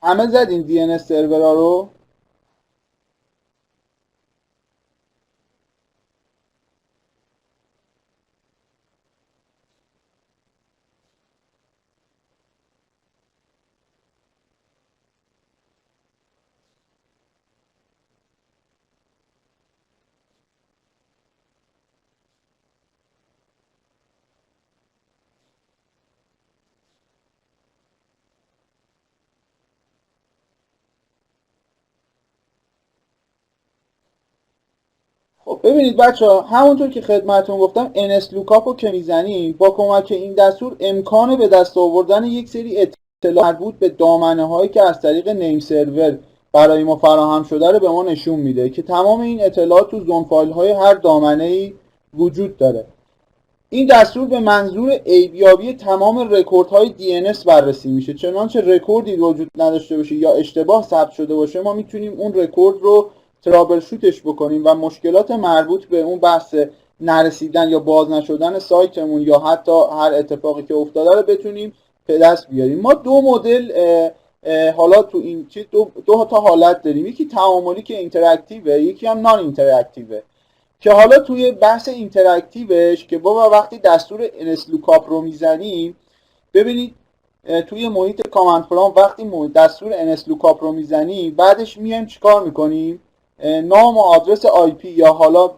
A: همه زدین DNS سرورها رو؟ خب ببینید بچه ها، همونطور که خدمتون گفتم NS لوکاپ رو که میزنیم با کمک این دستور امکان به دست آوردن یک سری اطلاعات مربوط به دامنه هایی که از طریق نیم سرور برای ما فراهم شده رو به ما نشون میده که تمام این اطلاعات تو زون فایل های هر دامنه ای وجود داره. این دستور به منظور عیبیابی تمام رکوردهای DNS بررسی میشه. چنانچه رکوردی وجود نداشته باشه یا اشتباه ثبت شده باشه ما میتونیم اون رکورد رو ترابل شوتش بکنیم و مشکلات مربوط به اون بحث نرسیدن یا باز نشدن سایتمون یا حتی هر اتفاقی که افتاده رو بتونیم به دست بیاریم. ما دو مدل حالا تو این چیز دو تا حالت داریم، یکی تعاملی که اینتراکتیوه، یکی هم نان اینتراکتیوه. که حالا توی بحث اینتراکتیوش که با وقتی دستور NS لوکاپ رو میزنیم، ببینید توی محیط کامند پرامپت وقتی دستور NS لوکاپ رو میزنیم بعدش میایم چیکار میکنیم؟ نام و آدرس IP یا حالا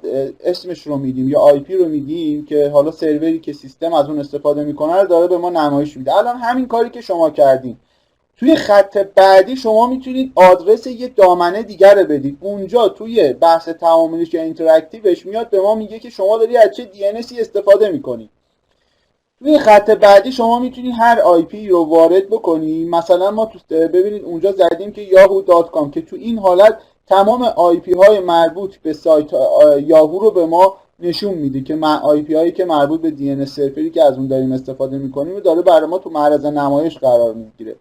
A: اسمش رو میدیم یا IP رو میدیم که حالا سروری که سیستم از اون استفاده میکنه رو داره به ما نمایش میده. الان همین کاری که شما کردین توی خط بعدی شما میتونید آدرس یه دامنه دیگر رو بدید. اونجا توی بحث تعاملیش یا اینتراکتیوش میاد به ما میگه که شما داری از چه DNSی استفاده میکنی. توی خط بعدی شما میتونید هر IP رو وارد بکنی. مثلا ما ببینید اونجا زدیم که yahoo.com که تو این حالت تمام IP های مربوط به سایت یاهو رو به ما نشون میده که آی پی هایی که مربوط به دی ان اس سرفری که از اون داریم استفاده میکنیم داره برای ما تو معرض نمایش قرار میگیره.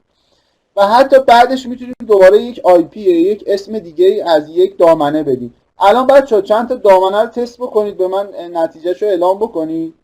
A: و حتی بعدش میتونیم دوباره یک آی پی، یک اسم دیگه از یک دامنه بدیم. الان بچه‌ها چند تا دامنه رو تست بکنید، به من نتیجهشو اعلام بکنید.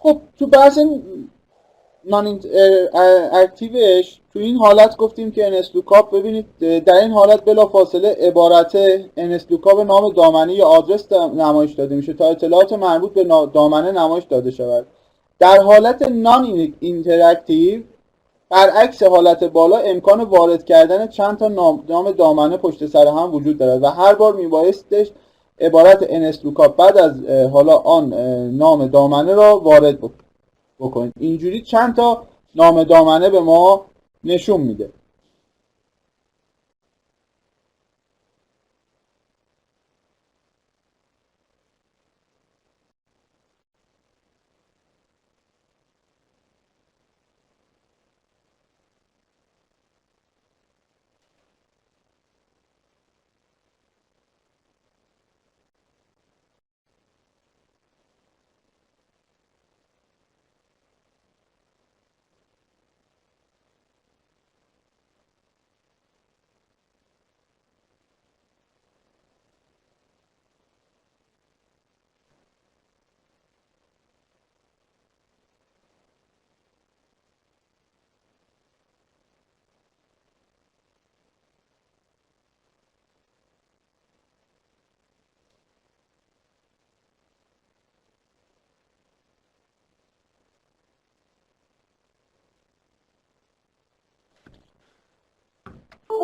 A: خب تو بحث نان اکتیوش تو این حالت گفتیم که NSLOOKUP، ببینید در این حالت بلافاصله عبارت NSLOOKUP نام دامنه یا آدرس نمایش داده میشه تا اطلاعات مربوط به دامنه نمایش داده شود. در حالت نان اینتراکتیو برعکس حالت بالا امکان وارد کردن چند تا نام دامنه پشت سر هم وجود دارد و هر بار میبایستش عبارت NSLOOKUP بعد از حالا آن نام دامنه را وارد بکنید. اینجوری چند تا نام دامنه به ما نشون میده.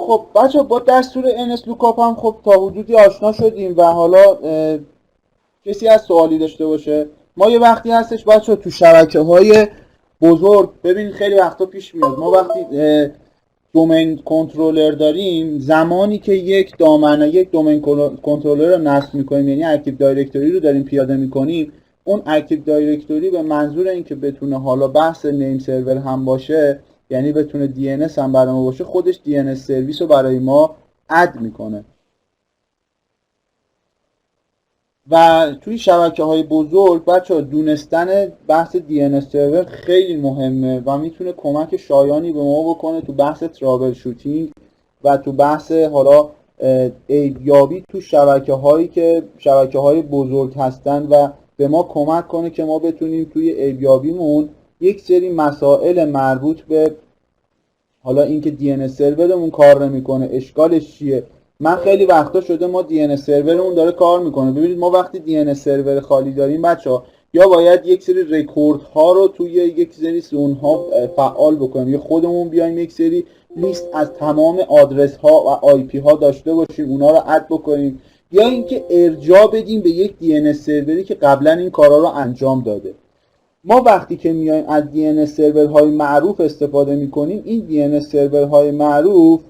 A: خب بچه با دستور NSLOOKUP هم خب تا حدودی آشنا شدیم و حالا کسی از سوالی داشته باشه. ما یه وقتی هستش بچه تو شبکه‌های بزرگ، ببینید خیلی وقتا پیش میاد ما وقتی دومین کنترلر داریم، زمانی که یک دومین کنترلر رو نصب میکنیم، یعنی اکتیو دایرکتوری رو داریم پیاده میکنیم، اون اکتیو دایرکتوری به منظور اینکه بتونه حالا بحث نیم سرور هم باشه، یعنی بتونه DNS هم برای ما باشه، خودش DNS سرویس رو برای ما اد میکنه. و توی شبکه‌های بزرگ بچه‌ها دونستن بحث DNS سرور خیلی مهمه و میتونه کمک شایانی به ما بکنه تو بحث ترابل شوتینگ و تو بحث حالا عیبیابی تو شبکه‌های بزرگ هستن و به ما کمک کنه که ما بتونیم توی عیبیابیمون یک سری مسائل مربوط به حالا اینکه DNS سرورمون کار نمیکنه اشکالش چیه. من خیلی وقتا شده ما DNS سرورمون داره کار میکنه. ببینید ما وقتی DNS سرور خالی داریم بچه‌ها، یا باید یک سری رکورد ها رو توی یک سری زون ها فعال بکنیم، یا خودمون بیایم یک سری لیست از تمام آدرس ها و آی پی ها داشته باشیم، اونا رو اد بکنیم، یا اینکه ارجاع بدیم به یک DNS سروری که قبلا این کارا رو انجام داده. ما وقتی که میایم از DNS سرورهای معروف استفاده میکنیم، این DNS سرورهای معروف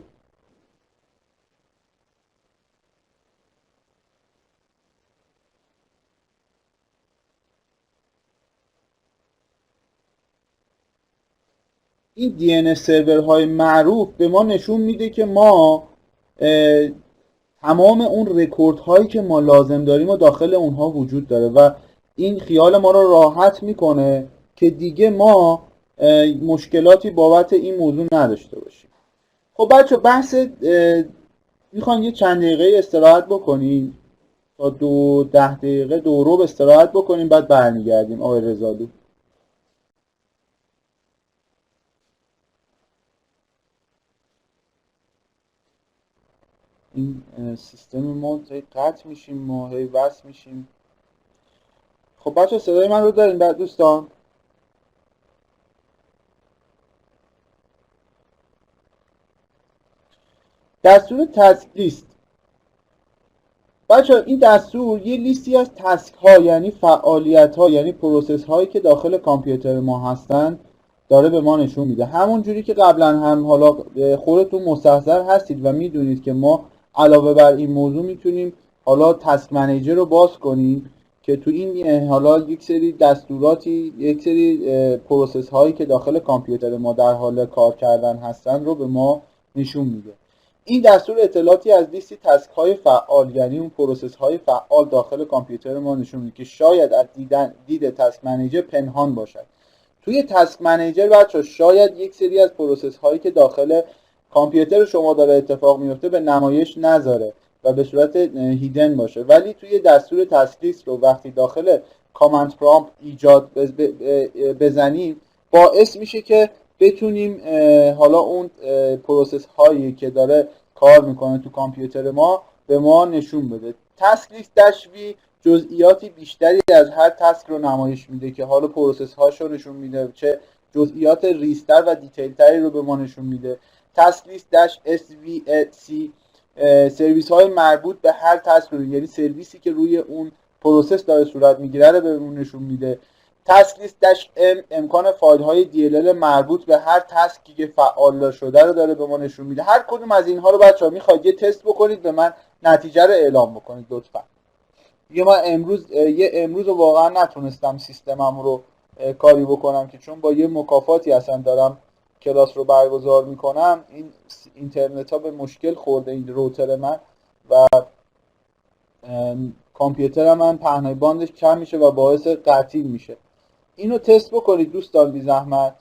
A: این DNS سرورهای معروف به ما نشون میده که ما تمام اون رکورد هایی که ما لازم داریم و داخل اونها وجود داره و این خیال ما رو راحت میکنه که دیگه ما مشکلاتی بابت این موضوع نداشته باشیم. خب بچه بحث میخوان یه چند دقیقه استراحت بکنیم تا 10 دقیقه دورو استراحت بکنیم بعد برمیگردیم. آقای رضالو این سیستم ما هی قطع میشیم ما هی وصل میشیم. خب بچه صدای من رو دارین بعد دوستان؟ دستور تسک لیست بچه این دستور یه لیستی از تسک ها یعنی فعالیت ها یعنی پروسس هایی که داخل کامپیوتر ما هستن داره به ما نشون میده. همون جوری که قبلا هم حالا خودتون مستحضر هستید و میدونید که ما علاوه بر این موضوع میتونیم حالا تسک منیجر رو باز کنیم که تو این حالا یک سری دستوراتی یک سری پروسس هایی که داخل کامپیوتر ما در حال کار کردن هستن رو به ما نشون میده. این دستور اطلاعاتی از لیستی تسک های فعال یعنی اون پروسس های فعال داخل کامپیوتر ما نشون میده که شاید از دید تسک منیجر پنهان باشد. توی تسک منیجر بچه شاید یک سری از پروسس هایی که داخل کامپیوتر شما داره اتفاق میفته به نمایش نذاره و به صورت هیدن باشه، ولی توی دستور تسک لیست رو وقتی داخل کامند پرامپت ایجاد بزنیم باعث میشه که بتونیم حالا اون پروسس هایی که داره کار میکنه تو کامپیوتر ما به ما نشون بده. تسک لیست داشوی جزئیاتی بیشتری از هر تسک رو نمایش میده که حالا پروسس هاش رو نشون میده، چه جزئیات ریزتر و دیتیل تری رو به ما نشون میده. تسک لیست داش SVC سرویس های مربوط به هر تسک رو یعنی سرویسی که روی اون پروسس داره صورت میگیره رو بهمون نشون میده. تسک لیست داش M امکان فایل های DLL مربوط به هر تسکی که فعال شده رو داره به ما نشون میده. هر کدوم از اینها رو بچه‌ها میخواید یه تست بکنید به من نتیجه رو اعلام بکنید لطفا. من امروز واقعا نتونستم سیستمم رو کاری بکنم که چون با یه مکافاتی اصلا دارم کلاس رو برگزار میکنم این اینترنت ها به مشکل خورده این روتر من و کامپیوتر من پهنای باندش کم میشه و باعث تعطیل میشه. اینو تست بکنید دوستان بی زحمت.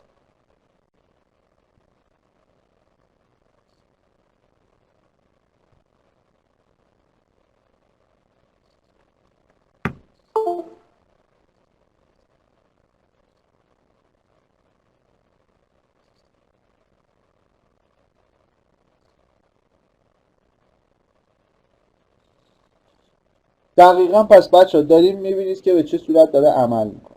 A: دقیقا پس بچه ها داریم میبینید که به چه صورت داره عمل میکنه.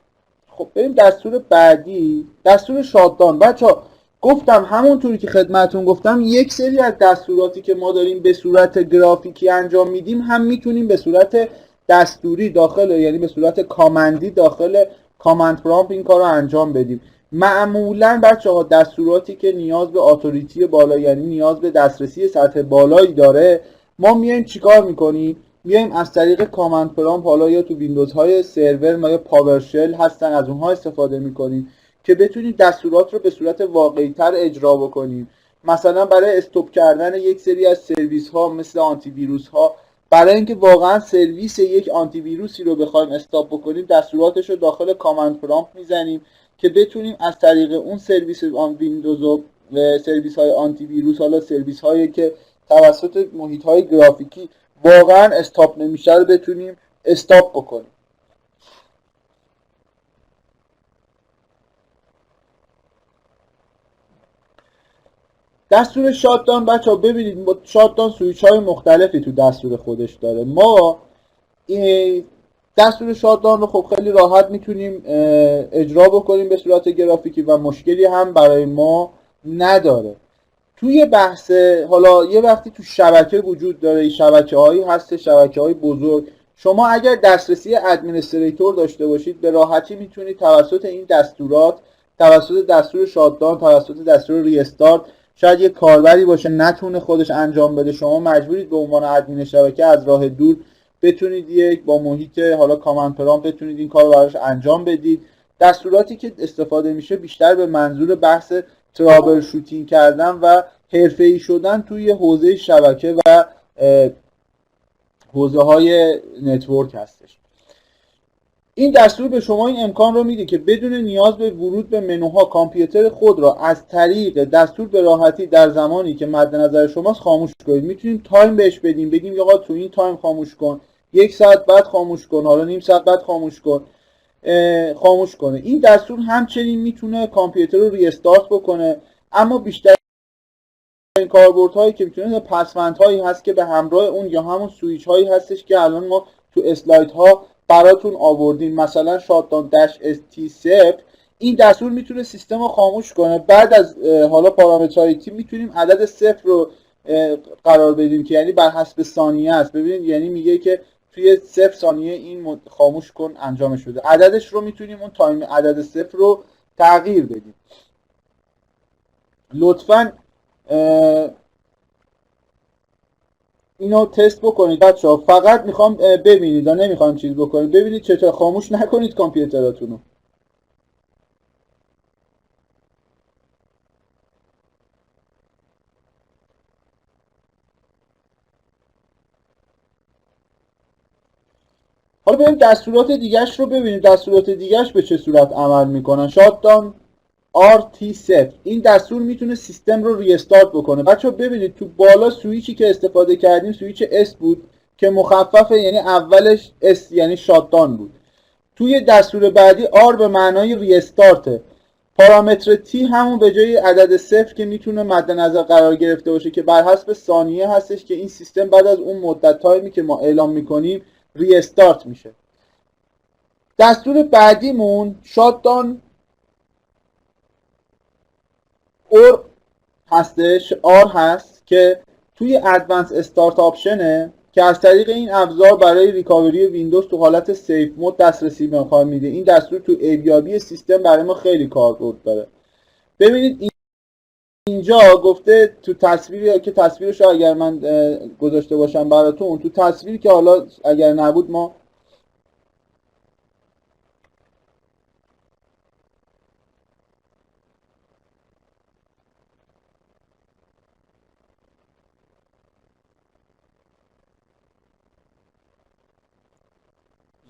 A: خب بریم دستور بعدی، دستور شاتدان. بچه ها گفتم همونطوری که خدمتون گفتم یک سری از دستوراتی که ما داریم به صورت گرافیکی انجام میدیم هم میتونیم به صورت دستوری داخل یعنی به صورت کامندی داخل کامند پرامپت این کار رو انجام بدیم. معمولا بچه ها دستوراتی که نیاز به اتوریتی بالا یعنی نیاز به دسترسی سطح بالایی داره ما میایم چیکار میکنیم؟ میایم از طریق کامند پرامپت حالا یا تو ویندوز های سرور ما یا پاورشل هستن از اونها استفاده میکنیم که بتونیم دستورات رو به صورت واقعی تر اجرا بکنیم. مثلا برای استاپ کردن یک سری از سرویس ها مثل آنتی ویروس ها، برای اینکه واقعا سرویس یک آنتی ویروسی رو بخوایم استاپ بکنیم دستوراتش رو داخل کامند پرامپت میزنیم که بتونیم از طریق اون سرویس ویندوز و سرویس های آنتی ویروس حالا سرویس هایی که توسط محیط های گرافیکی واقعا استاپ نمیشه رو بتونیم استاپ بکنیم. دستور شاتدان بچه ها ببینید شاتدان سویچ های مختلفی تو دستور خودش داره. ما دستور شاتدان رو خب خیلی راحت میتونیم اجرا بکنیم به صورت گرافیکی و مشکلی هم برای ما نداره. توی بحث حالا یه وقتی تو شبکه وجود داره، شبکه هایی هست شبکه های بزرگ، شما اگر دسترسی ادمنستریتور داشته باشید به راحتی میتونید توسط این دستورات توسط دستور شاتدان توسط دستور ریستارت شاید یه کاربری باشه نتونه خودش انجام بده شما مجبورید به عنوان ادمین شبکه از راه دور بتونید یک با محیط حالا کامند پرامپت بتونید این کارو براش انجام بدید. دستوراتی که استفاده میشه بیشتر به منظور بحث ترابل شوتینگ کردن و حرفه‌ای شدن توی حوزه شبکه و حوزه های نتورک هستش. این دستور به شما این امکان رو میده که بدون نیاز به ورود به منوها کامپیوتر خود را از طریق دستور به راحتی در زمانی که مد نظر شماست خاموش کنید. میتونیم تایم بهش بدیم، بگیم آقا تو این تایم خاموش کن، 1 ساعت بعد خاموش کن، حالا نیم ساعت بعد خاموش کنه. این دستور همچنین میتونه کامپیوتر رو ریستارت بکنه، اما بیشتر این کاربردهایی که میتونه پسوندهایی هست که به همراه اون یا همون سویچ هایی هستش که الان ما تو اسلاید ها براتون آوردیم. مثلا شاتداون داش ست صفر این دستور میتونه سیستم رو خاموش کنه. بعد از حالا پارامترهای تیم میتونیم عدد صفر رو قرار بدیم که یعنی بر حسب ثانیه است. ببینید یعنی میگه که توی 0 ثانیه این خاموش کن انجام شده. عددش رو میتونیم اون تایم عدد صفر رو تغییر بدیم. لطفاً اینو تست بکنید بچه‌ها. فقط میخوام ببینید، نمیخوام چیز بکنید، ببینید چطور خاموش نکنید کامپیوتراتون رو. حالا بریم دستورات دیگه‌اش رو ببینید. دستورات دیگه‌اش به چه صورت عمل میکنن. شاتداون RT0 این دستور میتونه سیستم رو ریستارت بکنه. بچه‌ها ببینید تو بالا سویچی که استفاده کردیم سویچ S بود که مخففه، یعنی اولش S یعنی شاتداون بود. توی دستور بعدی R به معنای ریستارته. پارامتر T همون به جای عدد 0 که میتونه مد نظر قرار گرفته باشه که بر حسب ثانیه هستش که این سیستم بعد از اون مدت تایمی که ما اعلام میکنیم ریستارت میشه. دستور بعدیمون شاتداون اور هستش، R هست که توی ادوانس استارت آپشنه که از طریق این ابزار برای ریکاوری ویندوز تو حالت سیف مود دسترسی به میده. این دستور تو اییابی سیستم برای ما خیلی کاربرد داره. ببینید اینجا گفته تو تصویری که تصویرش رو اگر من گذاشته باشم براتون، تو تصویری که حالا اگر نبود ما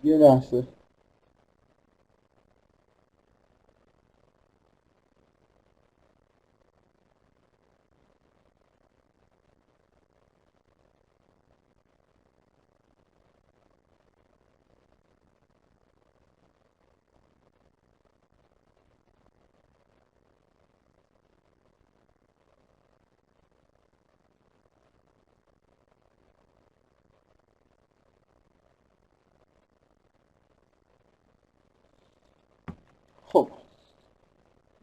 A: یه لحظه خب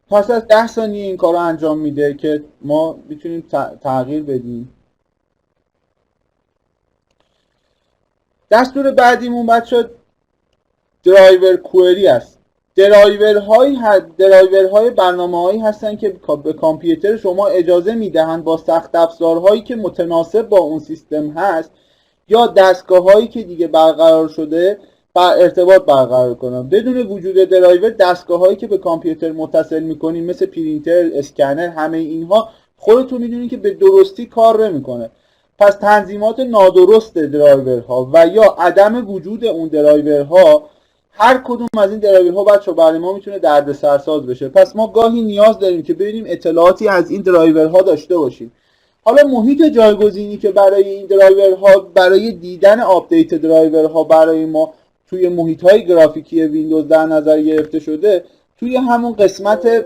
A: پس از 10 ثانیه این کار رو انجام میده که ما میتونیم تغییر بدیم. دستور بعدیمون بچه درایور کوئری است. درایورهای برنامه‌هایی هستن که به کامپیوتر شما اجازه میدهند با سخت افزارهایی که متناسب با اون سیستم هست یا دستگاه‌هایی که دیگه برقرار شده ارتباط برقرار کنن. بدون وجود درایور دستگاه‌هایی که به کامپیوتر متصل می‌کنین مثل پرینتر، اسکنر، همه اینها خودتون می‌دونید که به درستی کار نمی‌کنه. پس تنظیمات نادرست درایورها و یا عدم وجود اون درایورها، هر کدوم از این درایورها بچه برای ما میتونه دردسرساز بشه. پس ما گاهی نیاز داریم که ببینیم اطلاعاتی از این درایورها داشته باشیم. حالا محیط جایگزینی که برای این درایورها، برای دیدن آپدیت درایورها برای ما توی محیط‌های گرافیکی ویندوز در نظر گرفته شده توی همون قسمت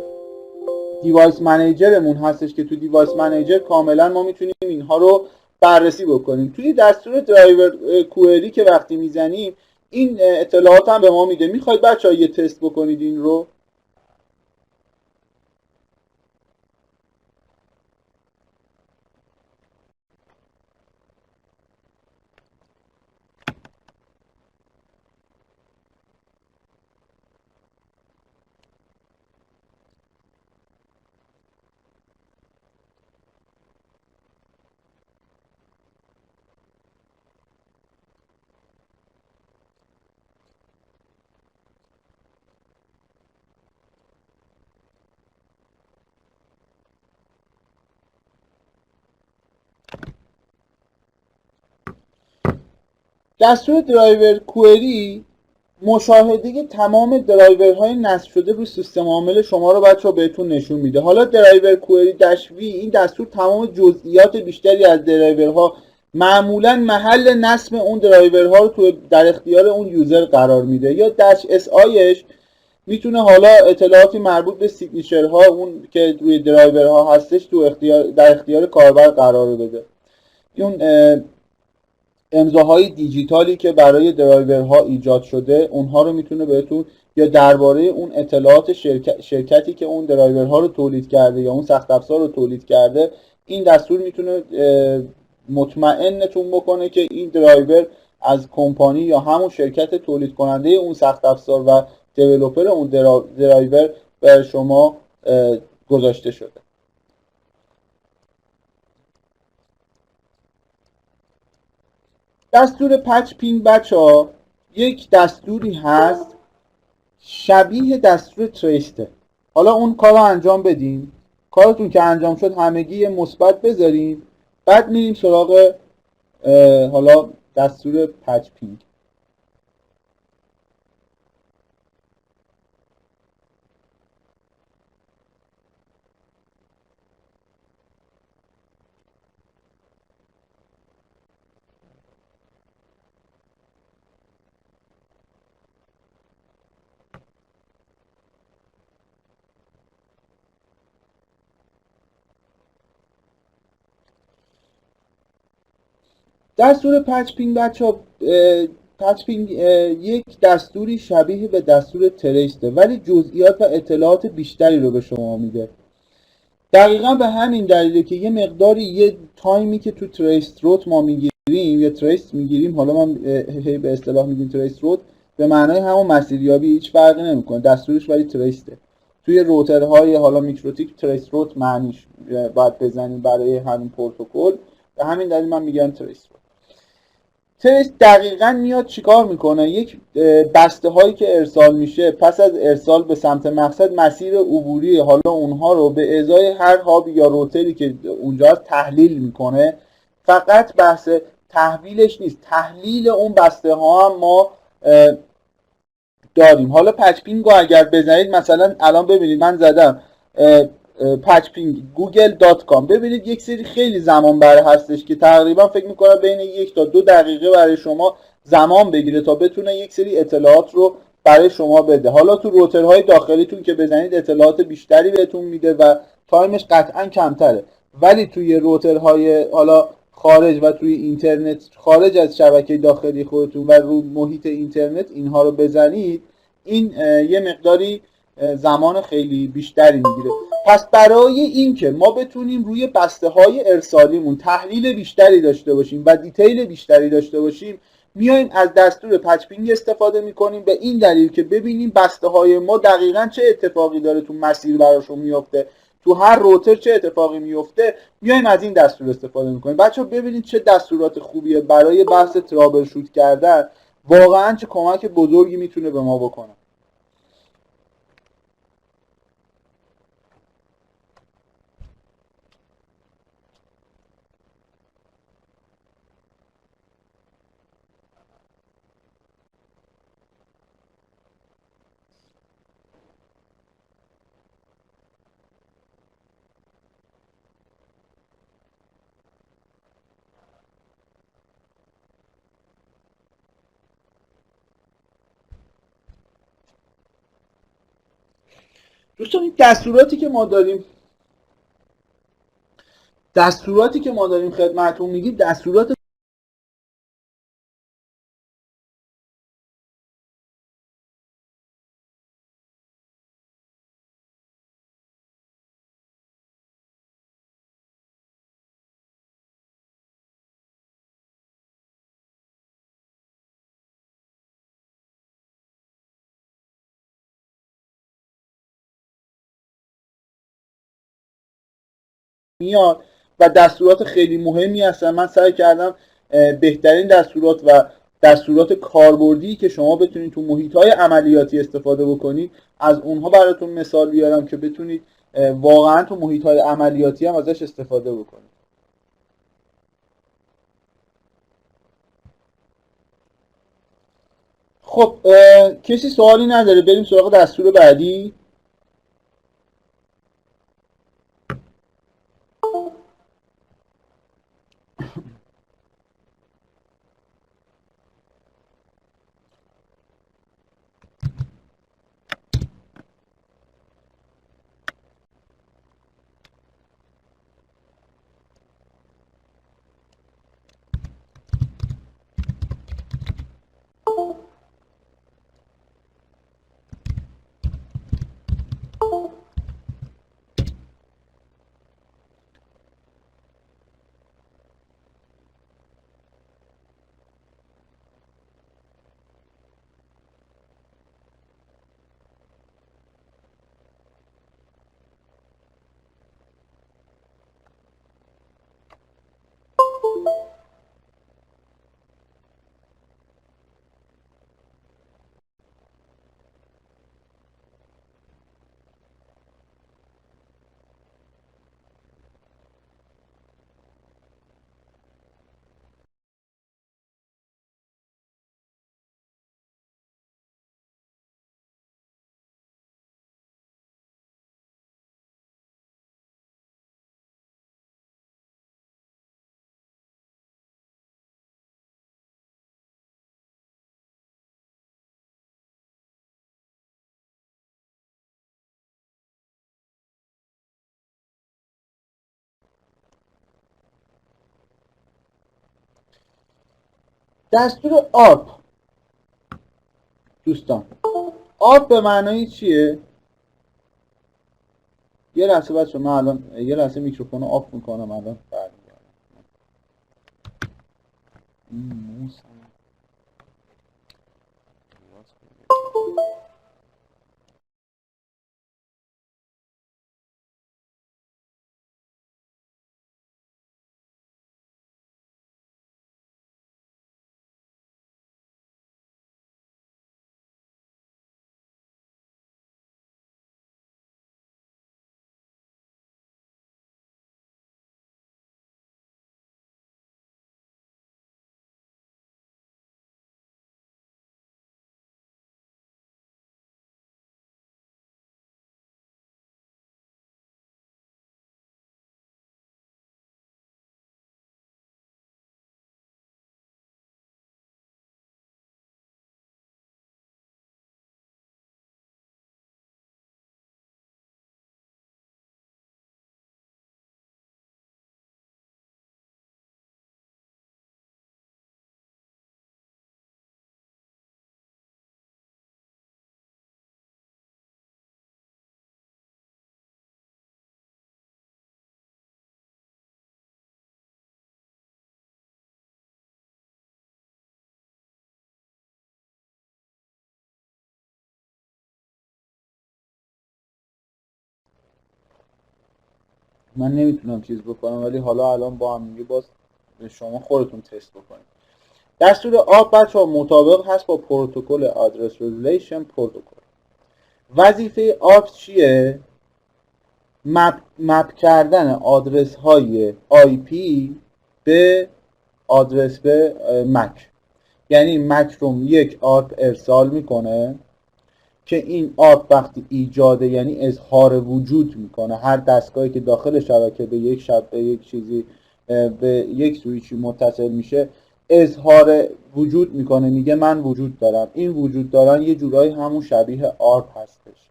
A: دیوایس منیجرمون هستش که تو دیوایس منیجر کاملا ما میتونیم اینها رو بررسی بکنیم. توی دستور درایور کوئری که وقتی میزنیم این اطلاعات هم به ما میده. میخواید بچه‌ها یه تست بکنید این رو؟ دستور درایور کوئری مشاهده تمام درایورهای نصب شده روی سیستم عامل شما رو بچه‌ها بهتون نشون میده. حالا درایور کوئری -v این دستور تمام جزئیات بیشتری از درایورها، معمولا محل نصب اون درایورها رو در اختیار اون یوزر قرار میده. یا -si میتونه حالا اطلاعاتی مربوط به سیگنیچرها اون که روی درایورها هستش در اختیار کاربر قرار بده. اون امضاهای دیجیتالی که برای درایورها ایجاد شده اونها رو میتونه بهتون، یا درباره اون اطلاعات شرکتی که اون درایورها رو تولید کرده یا اون سخت افزار رو تولید کرده، این دستور میتونه مطمئنتون بکنه که این درایور از کمپانی یا همون شرکت تولید کننده اون سخت افزار و دیولپر اون درایور بر شما گذاشته شده. دستور پچ پینگ بچه‌ها یک دستوری هست شبیه دستور تریسته. حالا اون کار رو انجام بدیم. کارتون که انجام شد همگی مثبت بذاریم، بعد میریم سراغ حالا دستور پچ پینگ. دستور پچ پینگ بچه‌ها پچ پینگ یک دستوری شبیه به دستور تریسته ولی جزئیات و اطلاعات بیشتری رو به شما میده. دقیقا به همین دلیله که یه مقداری یه تایمی که تو تریس روت ما میگیریم یا تریس میگیریم، حالا ما به اصطلاح میگیم تریس روت، به معنای همون مسیریابی، هیچ فرقی نمیکنه دستورش، ولی تریسته. توی روترهای حالا میکروتیک تریس روت معنیش باید بزنیم برای همین پروتکل، به همین دلیل من میگم تریس روت. تریس دقیقاً میاد چیکار میکنه؟ یک بسته هایی که ارسال میشه پس از ارسال به سمت مقصد، مسیر عبوری حالا اونها رو به ازای هر هاب یا روتری که اونجا تحلیل میکنه. فقط بحث تحویلش نیست، تحلیل اون بسته ها هم ما داریم. حالا پچ پینگ رو اگر بزنید، مثلا الان ببینید من زدم پچپینگ google.com، ببینید یک سری خیلی زمان بره هستش که تقریبا فکر میکنم بین 1 تا 2 دقیقه برای شما زمان بگیره تا بتونه یک سری اطلاعات رو برای شما بده. حالا تو روترهای داخلیتون که بزنید اطلاعات بیشتری بهتون میده و تایمش قطعا کمتره، ولی توی روترهای حالا خارج و توی اینترنت خارج از شبکه داخلی خودتون و رو محیط اینترنت اینها رو بزنید، این یه مقداری زمان خیلی بیشتری میگیره. پس برای اینکه ما بتونیم روی بسته های ارسالیمون تحلیل بیشتری داشته باشیم و دیتیل بیشتری داشته باشیم، میایم از دستور پچ پینگ استفاده میکنیم، به این دلیل که ببینیم بسته های ما دقیقاً چه اتفاقی داره تو مسیر براشون میفته، تو هر روتر چه اتفاقی میفته، میایم از این دستور استفاده میکنیم. بچه‌ها ببینید چه دستورات خوبیه برای بحث ترابل شوت کردن، واقعاً چه کمک بزرگی میتونه به ما بکنه. دوستان این دستوراتی که ما داریم خدمتتون میگیم دستورات میاد و دستورات خیلی مهمی هستن. من سعی کردم بهترین دستورات و دستورات کاربردی که شما بتونید تو محیط‌های عملیاتی استفاده بکنید از اونها براتون مثال بیارم که بتونید واقعا تو محیط‌های عملیاتی هم ازش استفاده بکنید. خب کسی سوالی نداره بریم سراغ دستور بعدی. دستور آرپ دوستان، آرپ به معنای چیه؟ یه لحظه بچه من الان یه لحظه میکروفون رو آف میکنم الان برمیگردم. من نمیتونم چیز بکنم ولی حالا الان با هم دیگه باز شما خودتون تست بکنید. دستور آب بچه ها مطابق هست با پروتکل آدرس ریلیشن پروتکل. وظیفه آب چیه؟ مپ کردن آدرس های IP به آدرس به مک. یعنی مک رو یک آرپ ارسال میکنه که این آرپ وقتی ایجاده یعنی اظهار وجود میکنه، هر دستگاهی که داخل شبکه به یک چیزی به یک سویچی متصل میشه اظهار وجود میکنه، میگه من وجود دارم. این وجود دارن یه جورایی همون شبیه آرپ هستش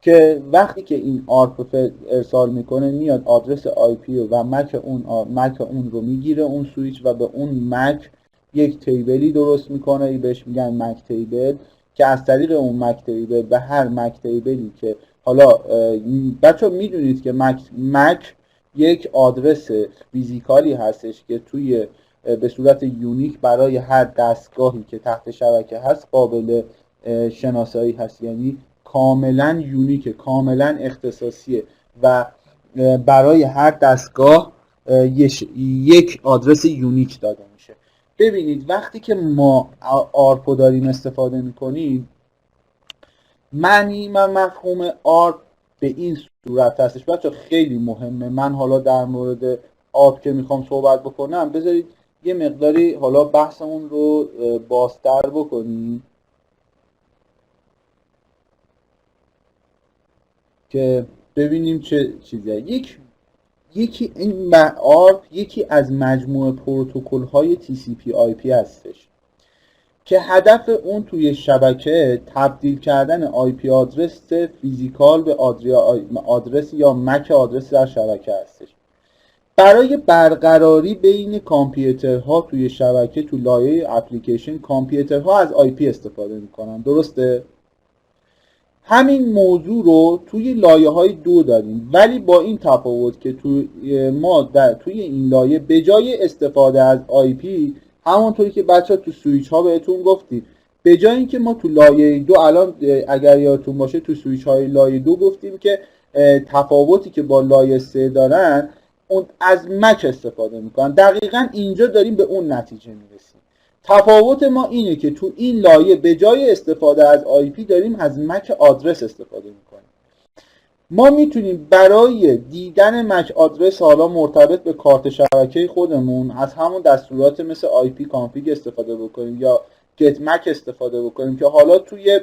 A: که وقتی که این آرپ ارسال میکنه میاد آدرس IP و مک اون رو میگیره اون سویچ و به اون مک یک تیبلی درست میکنه، بهش میگن مک تیبل، که از طریق اون مک تیبل به هر مک تیبلی که حالا بچه میدونید که مک یک آدرس فیزیکالی هستش که توی به صورت یونیک برای هر دستگاهی که تحت شبکه هست قابل شناسایی هست، یعنی کاملا یونیکه، کاملا اختصاصیه و برای هر دستگاه یک آدرس یونیک داده میشه. ببینید وقتی که ما آرپو داریم استفاده میکنیم معنی و مفهوم آرپ به این صورت هستش. بچه خیلی مهمه. من حالا در مورد آرپ که میخوام صحبت بکنم بذارید یه مقداری حالا بحثمون رو بازتر بکنیم. که ببینیم چه چیزیه. یکی این آرپ یکی از مجموعه پروتکل های TCP/IP هستش که هدف اون توی شبکه تبدیل کردن IP آدرس فیزیکال به آدرس یا مک آدرس در شبکه هستش. برای برقراری بین کامپیوترها توی شبکه تو لایه اپلیکیشن کامپیوترها از IP استفاده میکنن، درسته؟ همین موضوع رو توی لایه های 2 داریم، ولی با این تفاوت که ما توی این لایه به جای استفاده از IP، همونطوری که بچه ها تو سویچ ها بهتون گفتیم، به جای اینکه ما تو لایه 2 الان اگر یادتون باشه تو سویچ های لایه 2 گفتیم که تفاوتی که با لایه 3 دارن اون از مک استفاده میکنن. دقیقا اینجا داریم به اون نتیجه میرسیم. تفاوت ما اینه که تو این لایه به جای استفاده از IP داریم از مک آدرس استفاده میکنیم. ما میتونیم برای دیدن مک آدرس حالا مرتبط به کارت شبکه خودمون از همون دستورات مثل IP config استفاده بکنیم یا get mac استفاده بکنیم که حالا توی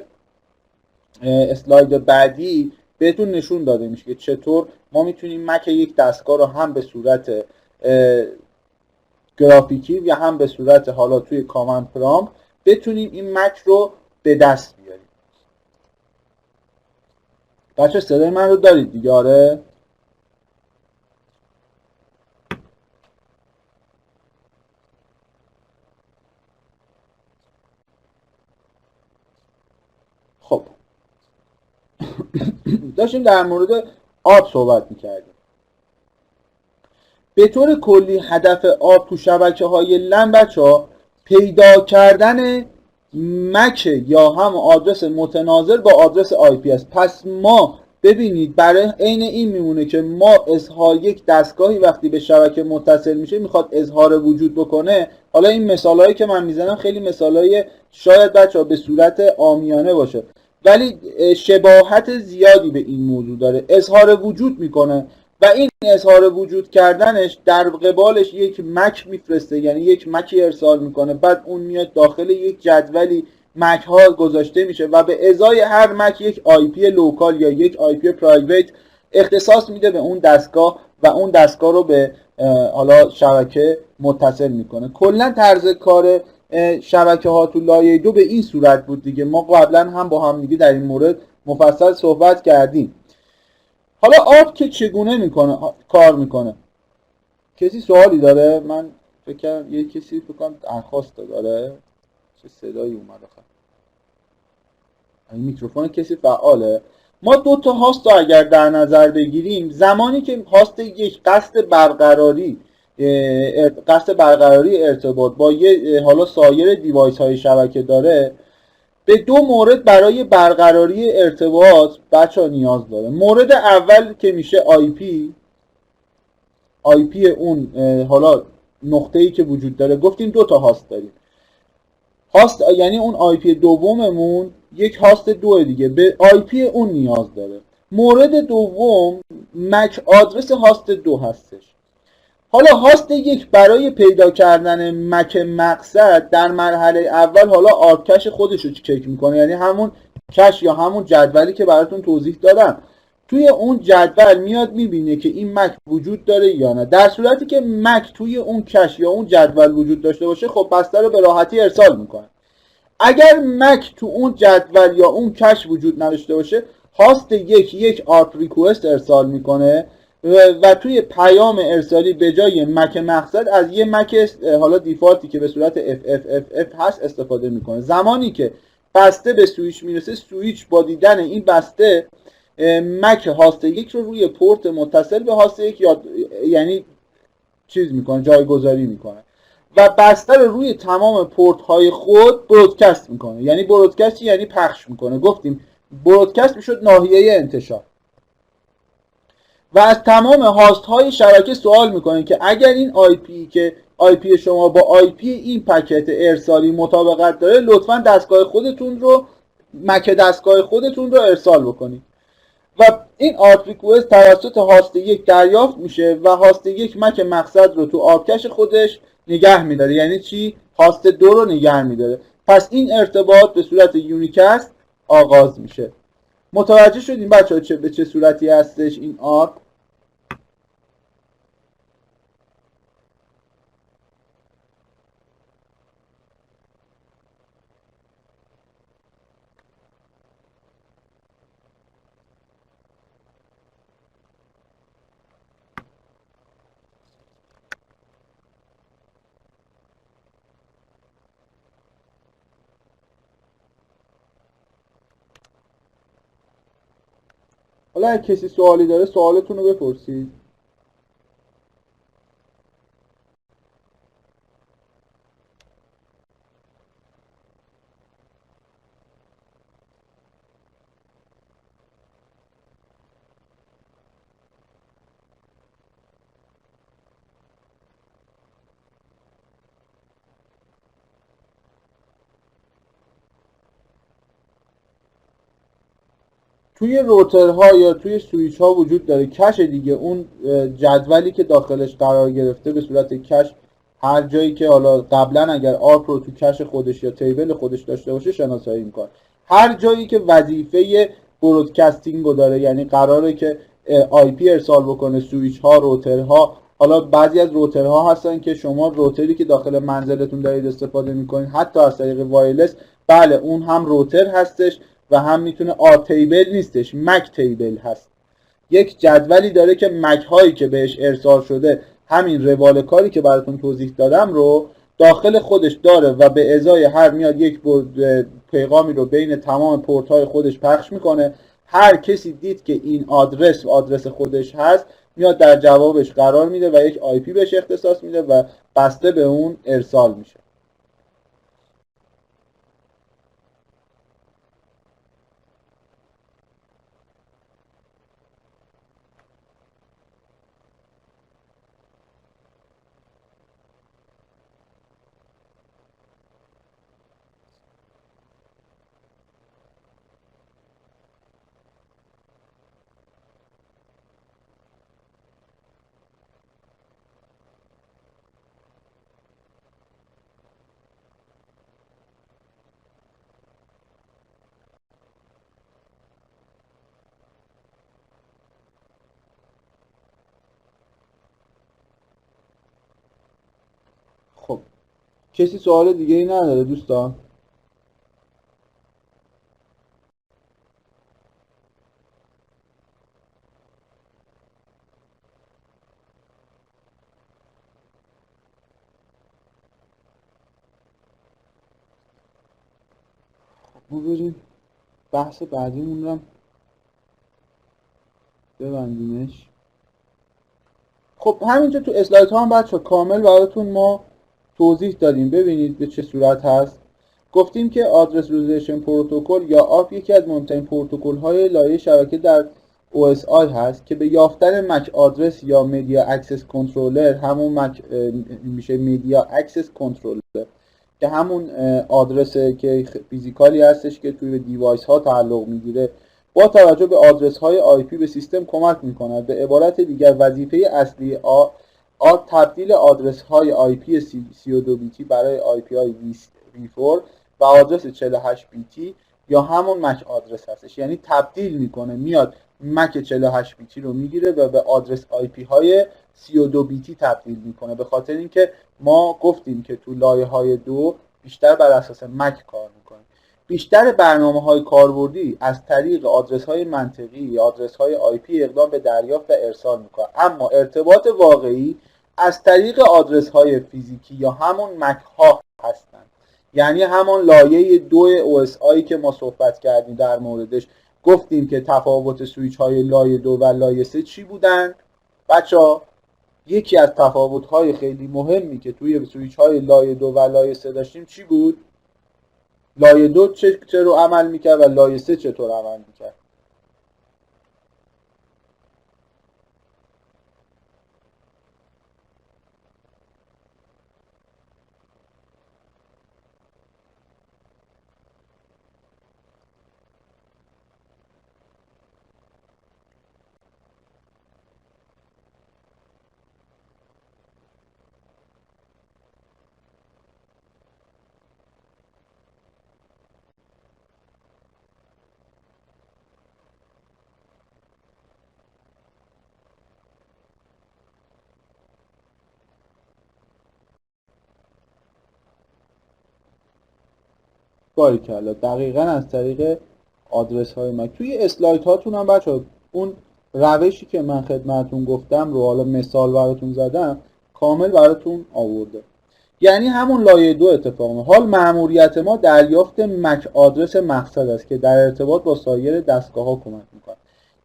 A: اسلاید بعدی بهتون نشون داده میشه که چطور ما میتونیم مک یک دستگاه رو هم به صورت گرافیکی یا هم به صورت حالا توی کامند پرامپت بتونیم این مک رو به دست بیاریم. بچه صدای من رو دارید دیگه؟ آره؟ خب داشتیم در مورد آرپ صحبت میکردیم. به طور کلی هدف آرپ تو شبکه‌های لن بچه‌ها پیدا کردن مک یا هم آدرس متناظر با آدرس IP است. پس ما ببینید برای عین این میمونه که ما یک دستگاهی وقتی به شبکه متصل میشه میخواد اظهار وجود بکنه. حالا این مثالهایی که من میزنم خیلی مثالهای شاید بچه‌ها به صورت عامیانه باشه ولی شباهت زیادی به این موضوع داره. اظهار وجود میکنه و این اظهار وجود کردنش در قبالش یک مک میفرسته، یعنی یک مکی ارسال میکنه، بعد اون میاد داخل یک جدولی مک ها گذاشته میشه و به ازای هر مک یک IP لوکال یا یک IP پرایوت اختصاص میده به اون دستگاه و اون دستگاه رو به حالا شبکه متصل میکنه. کلا طرز کار شبکه ها تو لایه 2 به این صورت بود دیگه. ما قبلا هم با هم دیگه در این مورد مفصل صحبت کردیم. حالا آرپ که چگونه کار میکنه؟ کسی سوالی داره؟ من فکر کنم یه کسی فکر کنم درخواست داره. چه صدایی اومد آخه؟ این میکروفون کسی فعاله؟ ما 2 تا هاست رو اگر در نظر بگیریم، زمانی که هاست یک قصد برقراری ارتباط با یه حالا سایر دیوایس های شبکه داره، به 2 مورد برای برقراری ارتباط بچه‌ها نیاز داره. مورد اول که میشه IP اون حالا نقطه‌ای که وجود داره. گفتیم 2 تا هاست داریم. هاست یعنی اون IP دوممون یک هاست 2 دیگه به IP اون نیاز داره. مورد دوم مک آدرس هاست 2 هستش. حالا هاست 1 برای پیدا کردن مک مقصد در مرحله اول حالا آرپ کش خودش رو چک میکنه، یعنی همون کش یا همون جدولی که براتون توضیح دادم توی اون جدول میاد میبینه که این مک وجود داره یا نه. در صورتی که مک توی اون کش یا اون جدول وجود داشته باشه خب بسته رو به راحتی ارسال میکنه. اگر مک تو اون جدول یا اون کش وجود نداشته باشه هاست 1 آرپ ریکوست ارسال میکنه و توی پیام ارسالی به جای مک مقصد از یه مک حالا دیفالتی که به صورت FFFF هست استفاده میکنه. زمانی که بسته به سویچ میرسه، سویچ با دیدن این بسته مک هاست 1 رو روی پورت متصل به هاست 1 یعنی چیز میکنه، جایگذاری میکنه و بسته رو روی تمام پورت های خود برودکست میکنه. یعنی برودکست یعنی پخش میکنه. گفتیم برودکست میشد ناحیه انتشار و از تمام هاست های شبکه سوال میکنه که اگر این IP شما با IP این پکت ارسالی مطابقت داره لطفاً مک دستگاه خودتون رو ارسال بکنید و این آرپ ریکوست توسط هاست 1 دریافت میشه و هاست 1 مک مقصد رو تو آرپ کش خودش نگه میداره. یعنی چی؟ هاست 2 رو نگه میداره. پس این ارتباط به صورت یونیکست آغاز میشه. متوجه شدیم بچه‌ها به چه صورتی هستش این آرک؟ حالا اگه کسی سوالی داره سوالتون رو بپرسید. توی روترها یا توی سویچ ها وجود داره کش دیگه، اون جدولی که داخلش قرار گرفته به صورت کش، هر جایی که حالا قبلا اگر آرک رو تو کش خودش یا تیبل خودش داشته باشه شناسایی میکنه. هر جایی که وظیفه برودکستینگ رو داره، یعنی قراره که آی پی ارسال بکنه، سویچ ها، روترها. حالا بعضی از روترها هستن که شما روتری که داخل منزلتون دارید استفاده میکنید حتی از طریق وایرلس، بله اون هم روتر هستش و هم میتونه تیبل نیستش، مک تیبل هست. یک جدولی داره که مک هایی که بهش ارسال شده همین روال کاری که براتون توضیح دادم رو داخل خودش داره و به ازای هر میاد یک پیغامی رو بین تمام پورت های خودش پخش میکنه. هر کسی دید که این آدرس و آدرس خودش هست میاد در جوابش قرار میده و یک آی پی بهش اختصاص میده و بسته به اون ارسال میشه. خب کسی سوال دیگه ای نداره دوستان؟ ما بریم بحث بعدیمون رو ببندیمش. خب همینجا تو اسلایت ها هم بچه کامل براتون ما توضیح دادیم، ببینید به چه صورت هست. گفتیم که آدرس ریزولوشن پروتکل یا آپ یکی از مهمترین پروتکل های لایه شبکه در OSI هست که به یافتن مک آدرس یا مدیا اکسس کنترلر، همون مک میشه مدیا اکسس کنترلر که همون آدرس که فیزیکالی هستش که توی دیوایس ها تعلق میگیره، با توجه به آدرس های آی پی به سیستم کمک میکند. به عبارت دیگر وظیفه اصلی تبدیل آدرس های آی پی 32 بیتی برای آی پی های V4 و آدرس 48 بیتی یا همون مک آدرس هستش. یعنی تبدیل میکنه، میاد مک 48 بیتی رو میگیره و به آدرس آی پی های 32 بیتی تبدیل میکنه. به خاطر اینکه ما گفتیم که تو لایه های دو بیشتر بر اساس مک کار میکنه. بیشتر برنامه‌های کاربردی از طریق آدرس‌های منطقی یا آدرس‌های آی پی اقدام به دریافت و ارسال میکنه، اما ارتباط واقعی از طریق آدرس‌های فیزیکی یا همون مک‌ها هستند. یعنی همون لایه 2 OSI که ما صحبت کردیم در موردش، گفتیم که تفاوت سویچ‌های لایه 2 و لایه 3 چی بودن؟ بچه‌ها یکی از تفاوت‌های خیلی مهمی که توی سویچ‌های لایه 2 و لایه 3 داشتیم چی بود؟ لایه 2 چطور عمل میکرد و لایه 3 چطور عمل میکرد؟ باریکلا، دقیقاً از طریق آدرس های مک. توی اسلاید هاتون هم بچه اون روشی که من خدمتون گفتم رو حالا مثال براتون زدم کامل براتون آورده. یعنی همون لایه 2 اتفاق میفته. حال مأموریت ما دریافت مک آدرس مقصد است که در ارتباط با سایر دستگاه‌ها کمک می‌کند.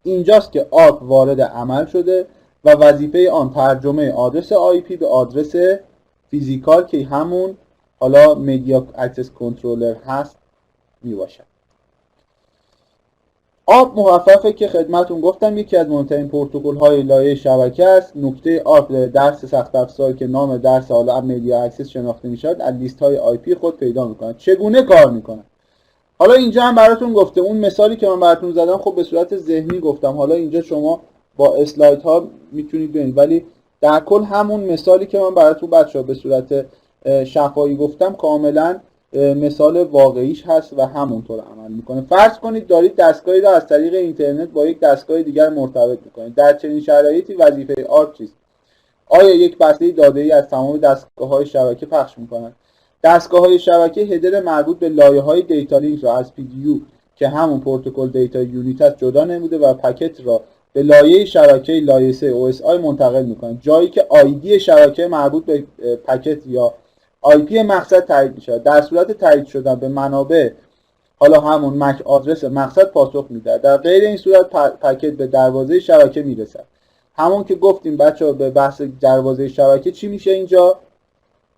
A: اینجاست که آرپ وارد عمل شده و وظیفه آن ترجمه آدرس IP به آدرس فیزیکال که همون حالا مدیا اکسس کنترلر هست میباشد. آرپ مخففه که خدمتون گفتم یکی از مهمترین پروتکل های لایه شبکه است. نکته آرپ درس سخت افزار که نام درس حالا مدیا اکسس شناخته میشد از لیست های آی پی خود پیدا میکنه. چگونه کار میکنه؟ حالا اینجا هم براتون گفته، اون مثالی که من براتون زدم خب به صورت ذهنی گفتم، حالا اینجا شما با اسلاید ها میتونید ببینید، ولی در کل همون مثالی که من براتون بچه‌ها به صورت شفاهی گفتم کاملا مثال واقعیش هست و همونطور عمل میکنه. فرض کنید دارید دستگاهی را از طریق اینترنت با یک دستگاه دیگر مرتبط میکنید. در چنین شرایطی وظیفه آرپ چیست؟ آیا یک بسته داده‌ای از تمام دستگاه‌های شبکه پخش می‌کند؟ دستگاه‌های شبکه هدر مربوط به لایه‌های دیتا لینک را از PDU که همون پروتکل دیتا یونیت است جدا نموده و پکت را به لایه شبکه لایه 3 OSI منتقل می‌کنند، جایی که آیدی شبکه مربوط به پکت یا IP مقصد تایید می‌شود. در صورت تایید شدن به منابع حالا همون مک آدرس مقصد پاسخ میده. در غیر این صورت پکت به دروازه شبکه میرسد. همون که گفتیم بچه‌ها به بحث دروازه شبکه چی میشه اینجا؟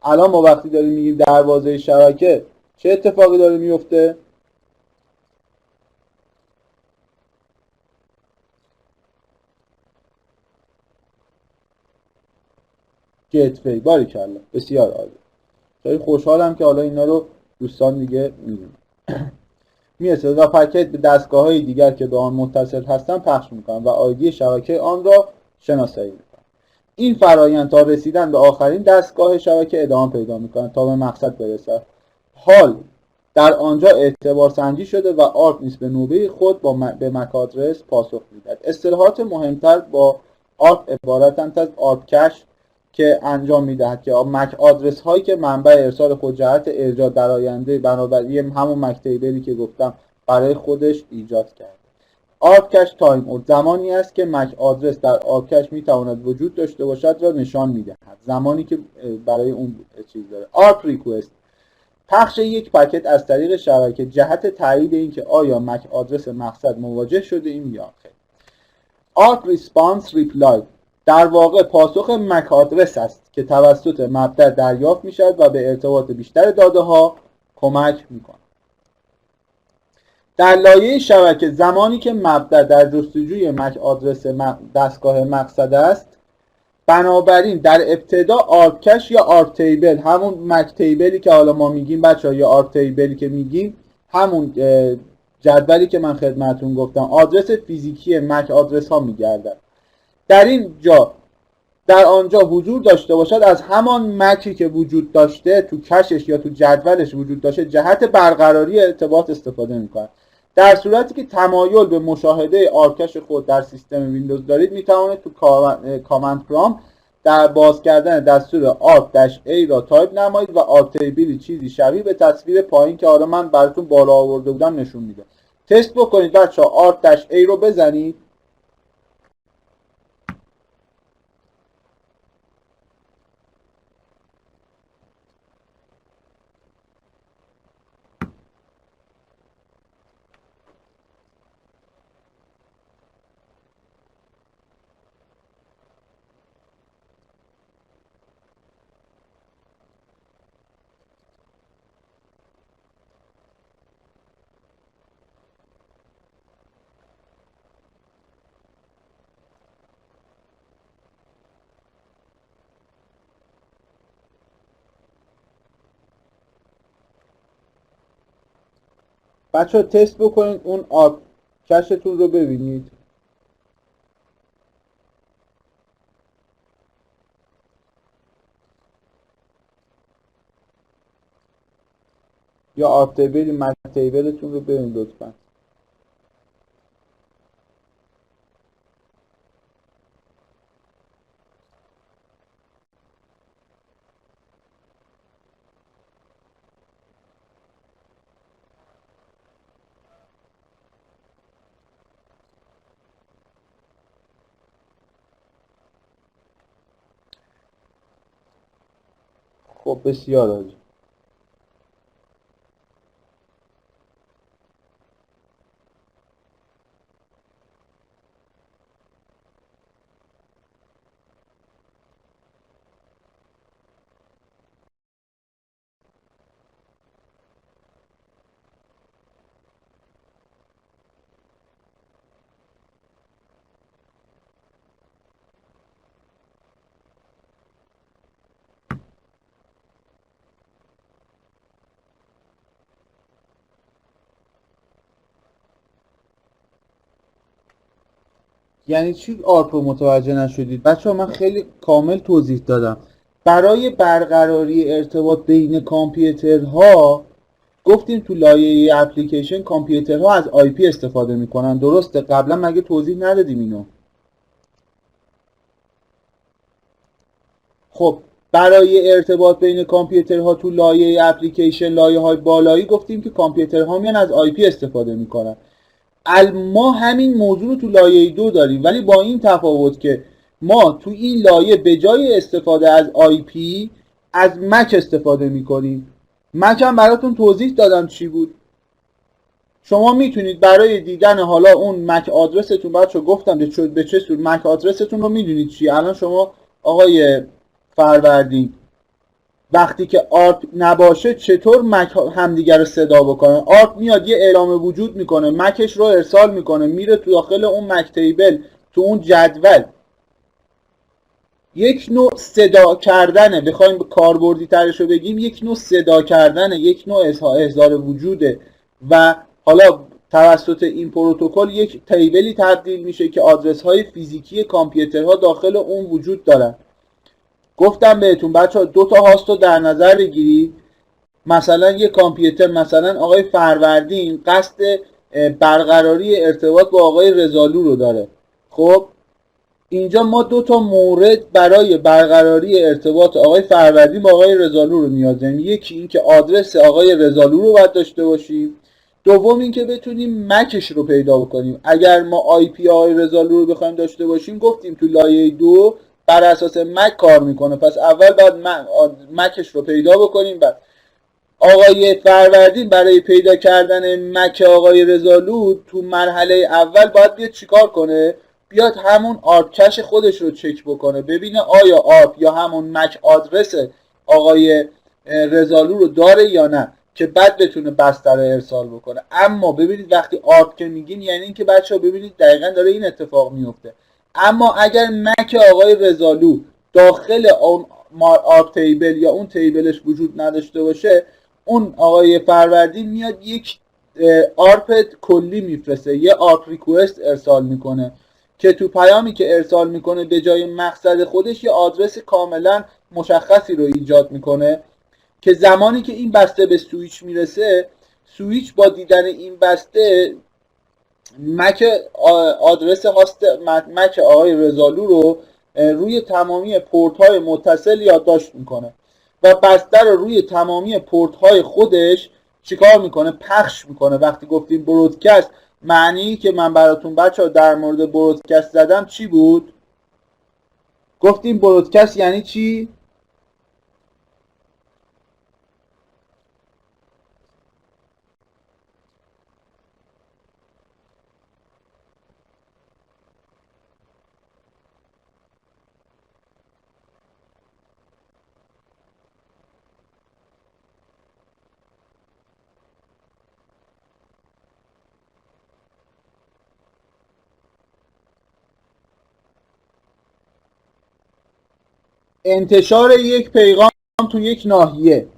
A: الان ما وقتی داریم میگیم دروازه شبکه چه اتفاقی داره میفته؟ گیتوی. باریکلا، بسیار عالی. خیلی خوشحالم که حالا اینا رو دوستان دیگه میدونن. میرسه و پکت به دستگاه‌های دیگر که به آن متصل هستن پخش میکنن و آیدی شبکه آن را شناسایی میکنن. این فرایند تا رسیدن به آخرین دستگاه شبکه ادامه پیدا میکنه تا به مقصد برسد. حال در آنجا اعتبار سنجی شده و آرپ نیز به نوبه خود به مک آدرس پاسخ میدهد. اصطلاحات مهمتر با آرپ عبارتند از آرپ کش که انجام میدهد که مک آدرس هایی که منبع ارسال خود جهت ارجاع در آینده بنابراین همون مک تیبلی که گفتم برای خودش ایجاد کرد. آرپ کش تایم اوت زمانی است که مک آدرس در آرپ کش میتواند وجود داشته باشد را نشان میدهد، زمانی که برای اون چیز داره. آرپ ریکوست پخش یک پکت از طریق شبکه جهت تایید اینکه آیا مک آدرس مقصد مواجه شده ایم یا خیر. آرپ ریسپانس ریپلای در واقع پاسخ مک آدرس است که توسط مبدأ دریافت میشد و به ارتباط بیشتر داده ها کمک میکنه. در لایه شبکه زمانی که مبدأ در جستجوی مک آدرس دستگاه مقصد است، بنابراین در ابتدا آرپ کش یا آرپ تیبل، همون مک تیبلی که حالا ما میگیم بچه‌ها یا آرپ تیبلی که میگیم همون جدولی که من خدمتون گفتم آدرس فیزیکی مک آدرس ها میگردد. در آنجا حضور داشته باشد از همان مکی که وجود داشته تو کشش یا تو جدولش وجود داشته جهت برقراری ارتباط استفاده میکنه. در صورتی که تمایل به مشاهده آرکش خود در سیستم ویندوز دارید میتوانید تو کامند پرامپت در باز کردن دستور arp-a را تایپ نمایید و آرپ تیبلی چیزی شبیه به تصویر پایین که حالا من براتون بالا آورده بودم نشون میده. تست بکنید بچه‌ها، arp-a رو بزنید. بچه ها تست بکنید اون آرپ کشتون رو ببینید. یا آرپ تیبل مک تیبلتون رو ببینید لطفا. خب بسیار عالی. یعنی چی آرپ رو متوجه نشدید؟ بچه ها من خیلی کامل توضیح دادم. برای برقراری ارتباط بین کامپیوترها گفتیم تو لایه اپلیکیشن کامپیوترها از آی پی استفاده میکنن، درسته؟ قبلا مگه توضیح ندادیم اینو؟ خب برای ارتباط بین کامپیوترها تو لایه اپلیکیشن، لایه های بالایی، گفتیم که کامپیوترها میان از آی پی استفاده میکنن. ما همین موضوع رو تو لایه 2 داریم، ولی با این تفاوت که ما تو این لایه به جای استفاده از آی پی از مک استفاده میکنیم. مک هم براتون توضیح دادم چی بود. شما میتونید برای دیدن حالا اون مک آدرستون، بچه گفتم به چه صورت مک آدرستون رو میدونید چیه. الان شما آقای فروردین وقتی که آرپ نباشه چطور مک همدیگر رو صدا بکنن؟ آرپ میاد یه اعلام وجود میکنه، مکش رو ارسال میکنه، میره تو داخل اون مک تیبل، تو اون جدول. یک نوع صدا کردنه، بخوایم کاربردی ترش رو بگیم، یک نوع صدا کردنه، یک نوع احضار وجوده و حالا توسط این پروتکل یک تیبلی تبدیل میشه که آدرس های فیزیکی کامپیوترها داخل اون وجود دارن. گفتم بهتون بچه دو تا هاست رو در نظر بگیرید. مثلا یه کامپیوتر، مثلا آقای فروردین قصد برقراری ارتباط با آقای رضالو رو داره. خب اینجا ما دو تا مورد برای برقراری ارتباط آقای فروردین با آقای رضالو رو نیاز داریم. یکی این که آدرس آقای رضالو رو باید داشته باشیم، دوم این که بتونیم مکش رو پیدا بکنیم. اگر ما آی پی آقای رضالو رو بخوایم داشته باشیم، گفتیم تو لایه 2 بر اساس مک کار میکنه، پس اول باید مکش رو پیدا بکنیم. بعد آقای فروردین برای پیدا کردن مک آقای رضالو تو مرحله اول باید بیاد چیکار کنه؟ بیاد همون آرپ کش خودش رو چک بکنه، ببینه آیا آرپ یا همون مک آدرس آقای رضالو رو داره یا نه، که بعد بتونه بستر ارسال بکنه. اما ببینید وقتی آرپ که میگیم یعنی این که بچه‌ها ببینید دقیقاً داره این اتفاق میفته. اما اگر مک آقای رضالو داخل اون آرپ تیبل یا اون تیبلش وجود نداشته باشه، اون آقای فروردین میاد یک آرپ کلی میفرسته، یه آرپ ریکوست ارسال میکنه که تو پیامی که ارسال میکنه به جای مقصد خودش یه آدرس کاملا مشخصی رو ایجاد میکنه که زمانی که این بسته به سویچ میرسه، سویچ با دیدن این بسته مک آدرس هاست مک آقای رضالو رو روی تمامی پورت های متصل یادداشت میکنه و بسته رو روی تمامی پورت های خودش چیکار میکنه؟ پخش میکنه. وقتی گفتیم برودکست، معنی که من براتون بچه‌ها در مورد برودکست زدم چی بود؟ گفتیم برودکست یعنی چی؟ انتشار یک پیغام تو یک ناحیه.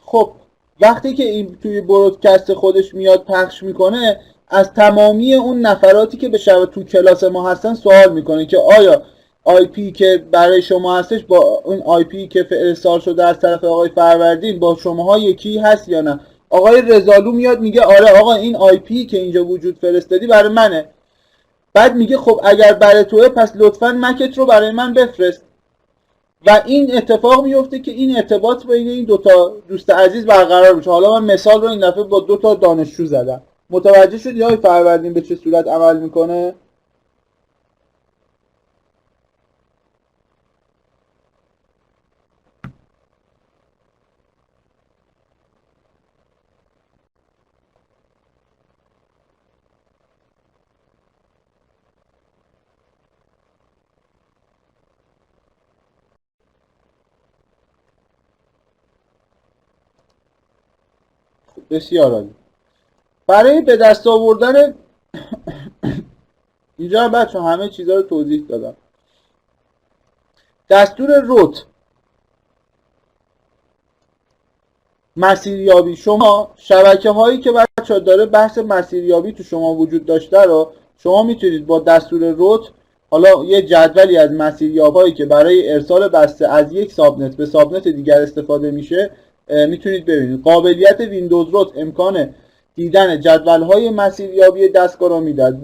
A: خب وقتی که این توی برودکست خودش میاد پخش میکنه، از تمامی اون نفراتی که به تو کلاس ما هستن سوال میکنه که آیا آی پی که برای شما هستش با اون آی پی که ارسال شده از طرف آقای فروردین با شماها یکی هست یا نه. آقای رزالو میاد میگه آره آقا این آی پی که اینجا وجود فرستادی برای منه. بعد میگه خب اگر برای توه پس لطفاً مکت رو برای من بفرست و این اتفاق میفته که این ارتباط بین این دوتا دوست عزیز برقرار میشه. حالا من مثال رو این دفعه با دوتا دانشجو زدم. متوجه شدید آقای فروردین به چه صورت عمل میکنه؟ بسیار عالی. برای به دست آوردن اینجا بچه همه چیزا رو توضیح دادم. دستور روت مسیریابی، شما شبکه هایی که بچه داره بحث مسیریابی تو شما وجود داشته رو شما میتونید با دستور روت، حالا یه جدولی از مسیریاب هایی که برای ارسال بسته از یک سابنت به سابنت دیگر استفاده میشه میتونید ببینید. قابلیت ویندوز روت امکان دیدن جدول های مسیریابی دستگاه رو میداد.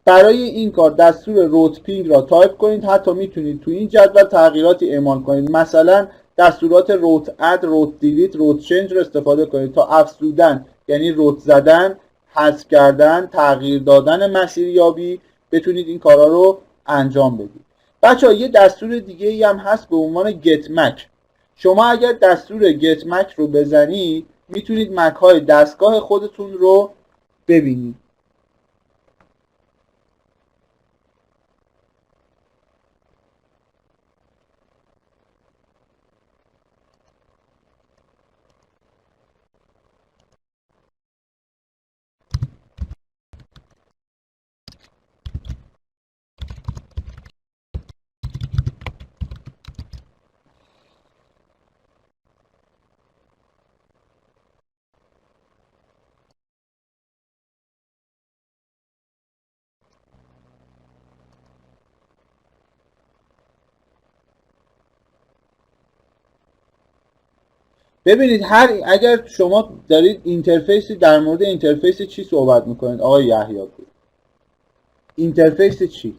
A: برای این کار دستور روت پینگ را تایپ کنید. حتی میتونید تو این جدول تغییراتی اعمال کنید. مثلا دستورات روت اد، روت دیلیت، روت چنج رو استفاده کنید تا افزودن، یعنی روت زدن، حذف کردن، تغییر دادن مسیریابی بتونید این کارا رو انجام بدید. بچه‌ها یه دستور دیگه ای هم هست به عنوان گت مک. شما اگر دستور گت مک رو بزنید میتونید مک های دستگاه خودتون رو ببینید. ببینید اگر شما دارید اینترفیسی در مورد اینترفیس چی صحبت میکنید آقای یحیی؟ اینترفیس چی؟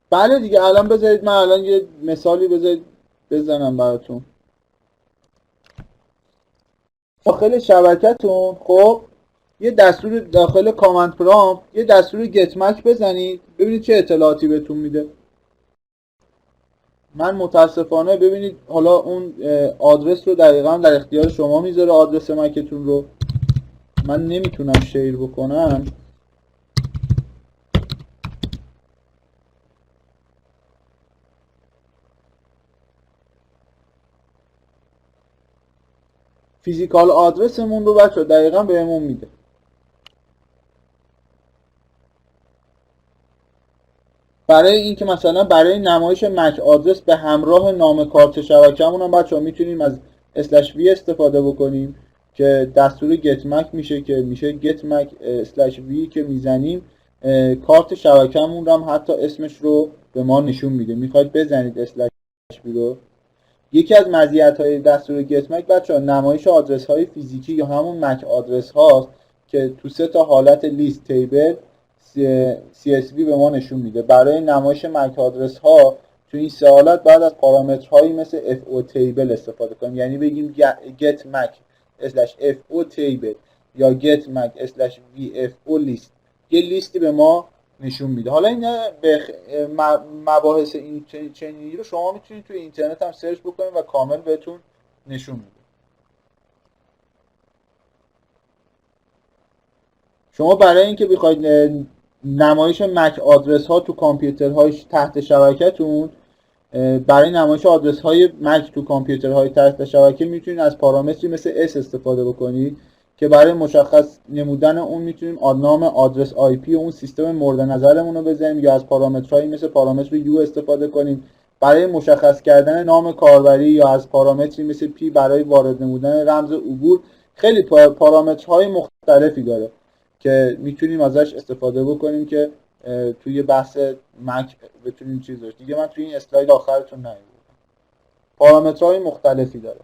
A: بله دیگه الان بذارید من الان یه مثالی بزنم براتون. داخل شبکتون خب یه دستور داخل کامند پرامپت یه دستور گت مک بزنید ببینید چه اطلاعاتی بهتون میده. من متاسفانه ببینید حالا اون آدرس رو دقیقا در اختیار شما میذاره، آدرس مکتون رو من نمیتونم شیر بکنم. فیزیکال آدرسمون رو بچه دقیقا بهمون میده. برای اینکه مثلا برای نمایش مک آدرس به همراه نام کارت شبکه‌مون هم بچه‌ها میتونیم از /v استفاده بکنیم که دستور get mac میشه که میشه get mac /v که میزنیم کارت شبکه‌مون رو هم حتی اسمش رو به ما نشون میده. میخواید بزنید /v رو. یکی از مزیت‌های دستور get mac بچه‌ها نمایش آدرس‌های فیزیکی یا همون مک آدرس هاست که تو 3 تا حالت لیست، تیبل، CSV به ما نشون میده. برای نمایش مک آدرس ها تو این 3 حالت بعد از پارامترهایی مثل FO table استفاده کنیم، یعنی بگیم get mac /FO table یا get mac /VFO list، یه لیستی به ما نشون میده. حالا این مباحث این چنینی رو شما میتونید توی اینترنت هم سرچ بکنید و کامل بهتون نشون میده. شما برای اینکه بخواید نمایش مک آدرس ها تو کامپیوترهای تحت شبکه‌تون برای نمایش آدرس های مک تو کامپیوترهای تحت شبکه میتونید از پارامتری مثل S استفاده بکنید که برای مشخص نمودن اون میتونیم نام آدرس آی پی اون سیستم مورد نظرمون رو بزنیم، یا از پارامترهایی مثل پارامتر یو استفاده کنیم برای مشخص کردن نام کاربری، یا از پارامتری مثل پی برای وارد نمودن رمز عبور. خیلی پارامترهای مختلفی داره که میتونیم ازش استفاده بکنیم که توی بحث مک بتونیم چیز داشت. دیگه من توی این اسلاید آخرتون نیاوردم. پارامترهای مختلفی داره.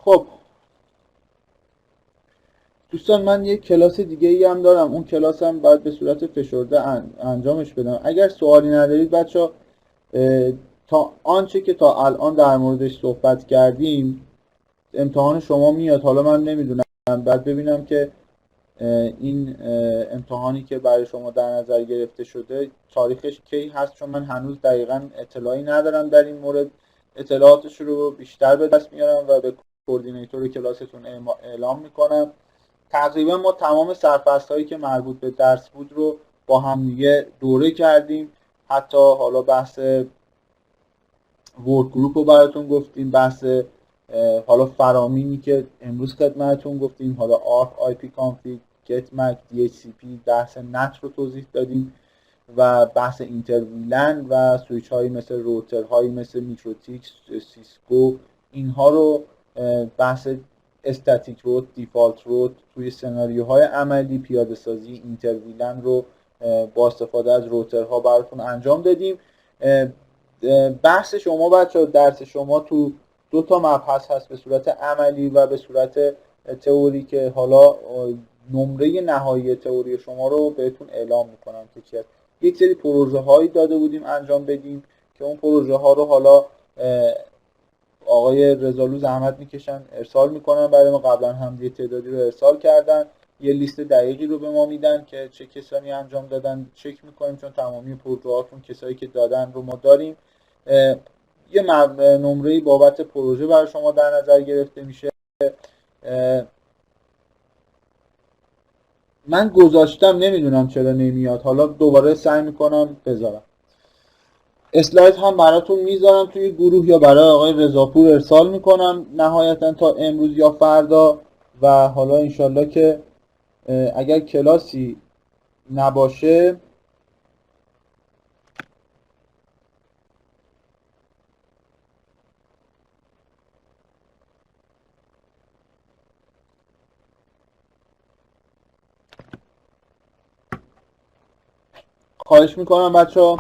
A: خب دوستان، من یک کلاس دیگه ای هم دارم. اون کلاس هم باید به صورت فشرده انجامش بدم. اگر سوالی ندارید بچه تا آنچه که تا الان در موردش صحبت کردیم امتحان شما میاد. حالا من نمیدونم، بعد ببینم که این امتحانی که برای شما در نظر گرفته شده تاریخش کی هست، چون من هنوز دقیقا اطلاعی ندارم در این مورد. اطلاعاتش رو بیشتر به دست میارم و به کوردینیتور کلاستون اعلام میکنم. تقریبا ما تمام سرفصل‌هایی که مربوط به درس بود رو با هم دیگه دوره کردیم. حتی حالا بحث ورک گروپ رو براتون گفتیم، بحث حالا فرامینی که امروز خدمتتون گفتیم، حالا آرک آی پی کانفیگ، گت مک، دی اچ سی پی، بحث نت رو توضیح دادیم و بحث اینترویلن و سویچ هایی مثل روتر هایی مثل میکروتیکس، سیسکو، اینها رو بحث استاتیک رود، دیفالت رود توی سناریوهای عملی پیاده سازی اینترویلن رو با استفاده از روترها براتون انجام دادیم. بحث شما بچه‌ها، درس شما تو 2 تا مبحث هست، به صورت عملی و به صورت تئوری، که حالا نمره نهایی تئوری شما رو بهتون اعلام میکنم که چی هست. یک سری پروژه هایی داده بودیم انجام بدیم که اون پروژه ها رو حالا آقای رضالو زحمت میکشن ارسال میکنن برای ما. قبلا هم یه تعدادی رو ارسال کردن، یه لیست دقیقی رو به ما میدن که چه کسانی انجام دادن، چک میکنیم چون تمامی پروژه هاتون کسایی که دادن رو ما داریم. یه نمره‌ای بابت پروژه برای شما در نظر گرفته میشه. من گذاشتم، نمیدونم چرا نمیاد، حالا دوباره سعی میکنم بذارم. اسلاید هم براتون میذارم توی گروه یا برای آقای رضاپور ارسال میکنم نهایتا تا امروز یا فردا. و حالا انشالله که اگر کلاسی نباشه خواهش میکنم بچه‌ها،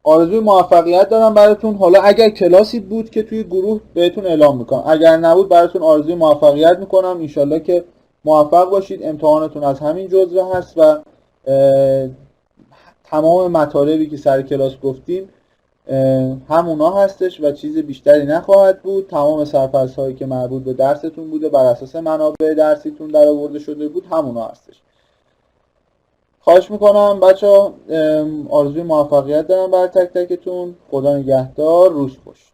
A: آرزوی موفقیت دارم براتون. حالا اگر کلاسی بود که توی گروه بهتون اعلام میکنم، اگر نبود براتون آرزوی موفقیت میکنم. انشالله که موفق باشید. امتحانتون از همین جزوه هست و تمام مطالبی که سر کلاس گفتیم همونا هستش و چیز بیشتری نخواهد بود. تمام سرفصل‌هایی که مربوط به درستون بوده بر اساس منابع درسیتون در آورده شده بود همونا هستش. خواهش میکنم بچه‌ها، آرزوی موفقیت دارم برای تک تکتون. خدا نگهدار، روز خوش.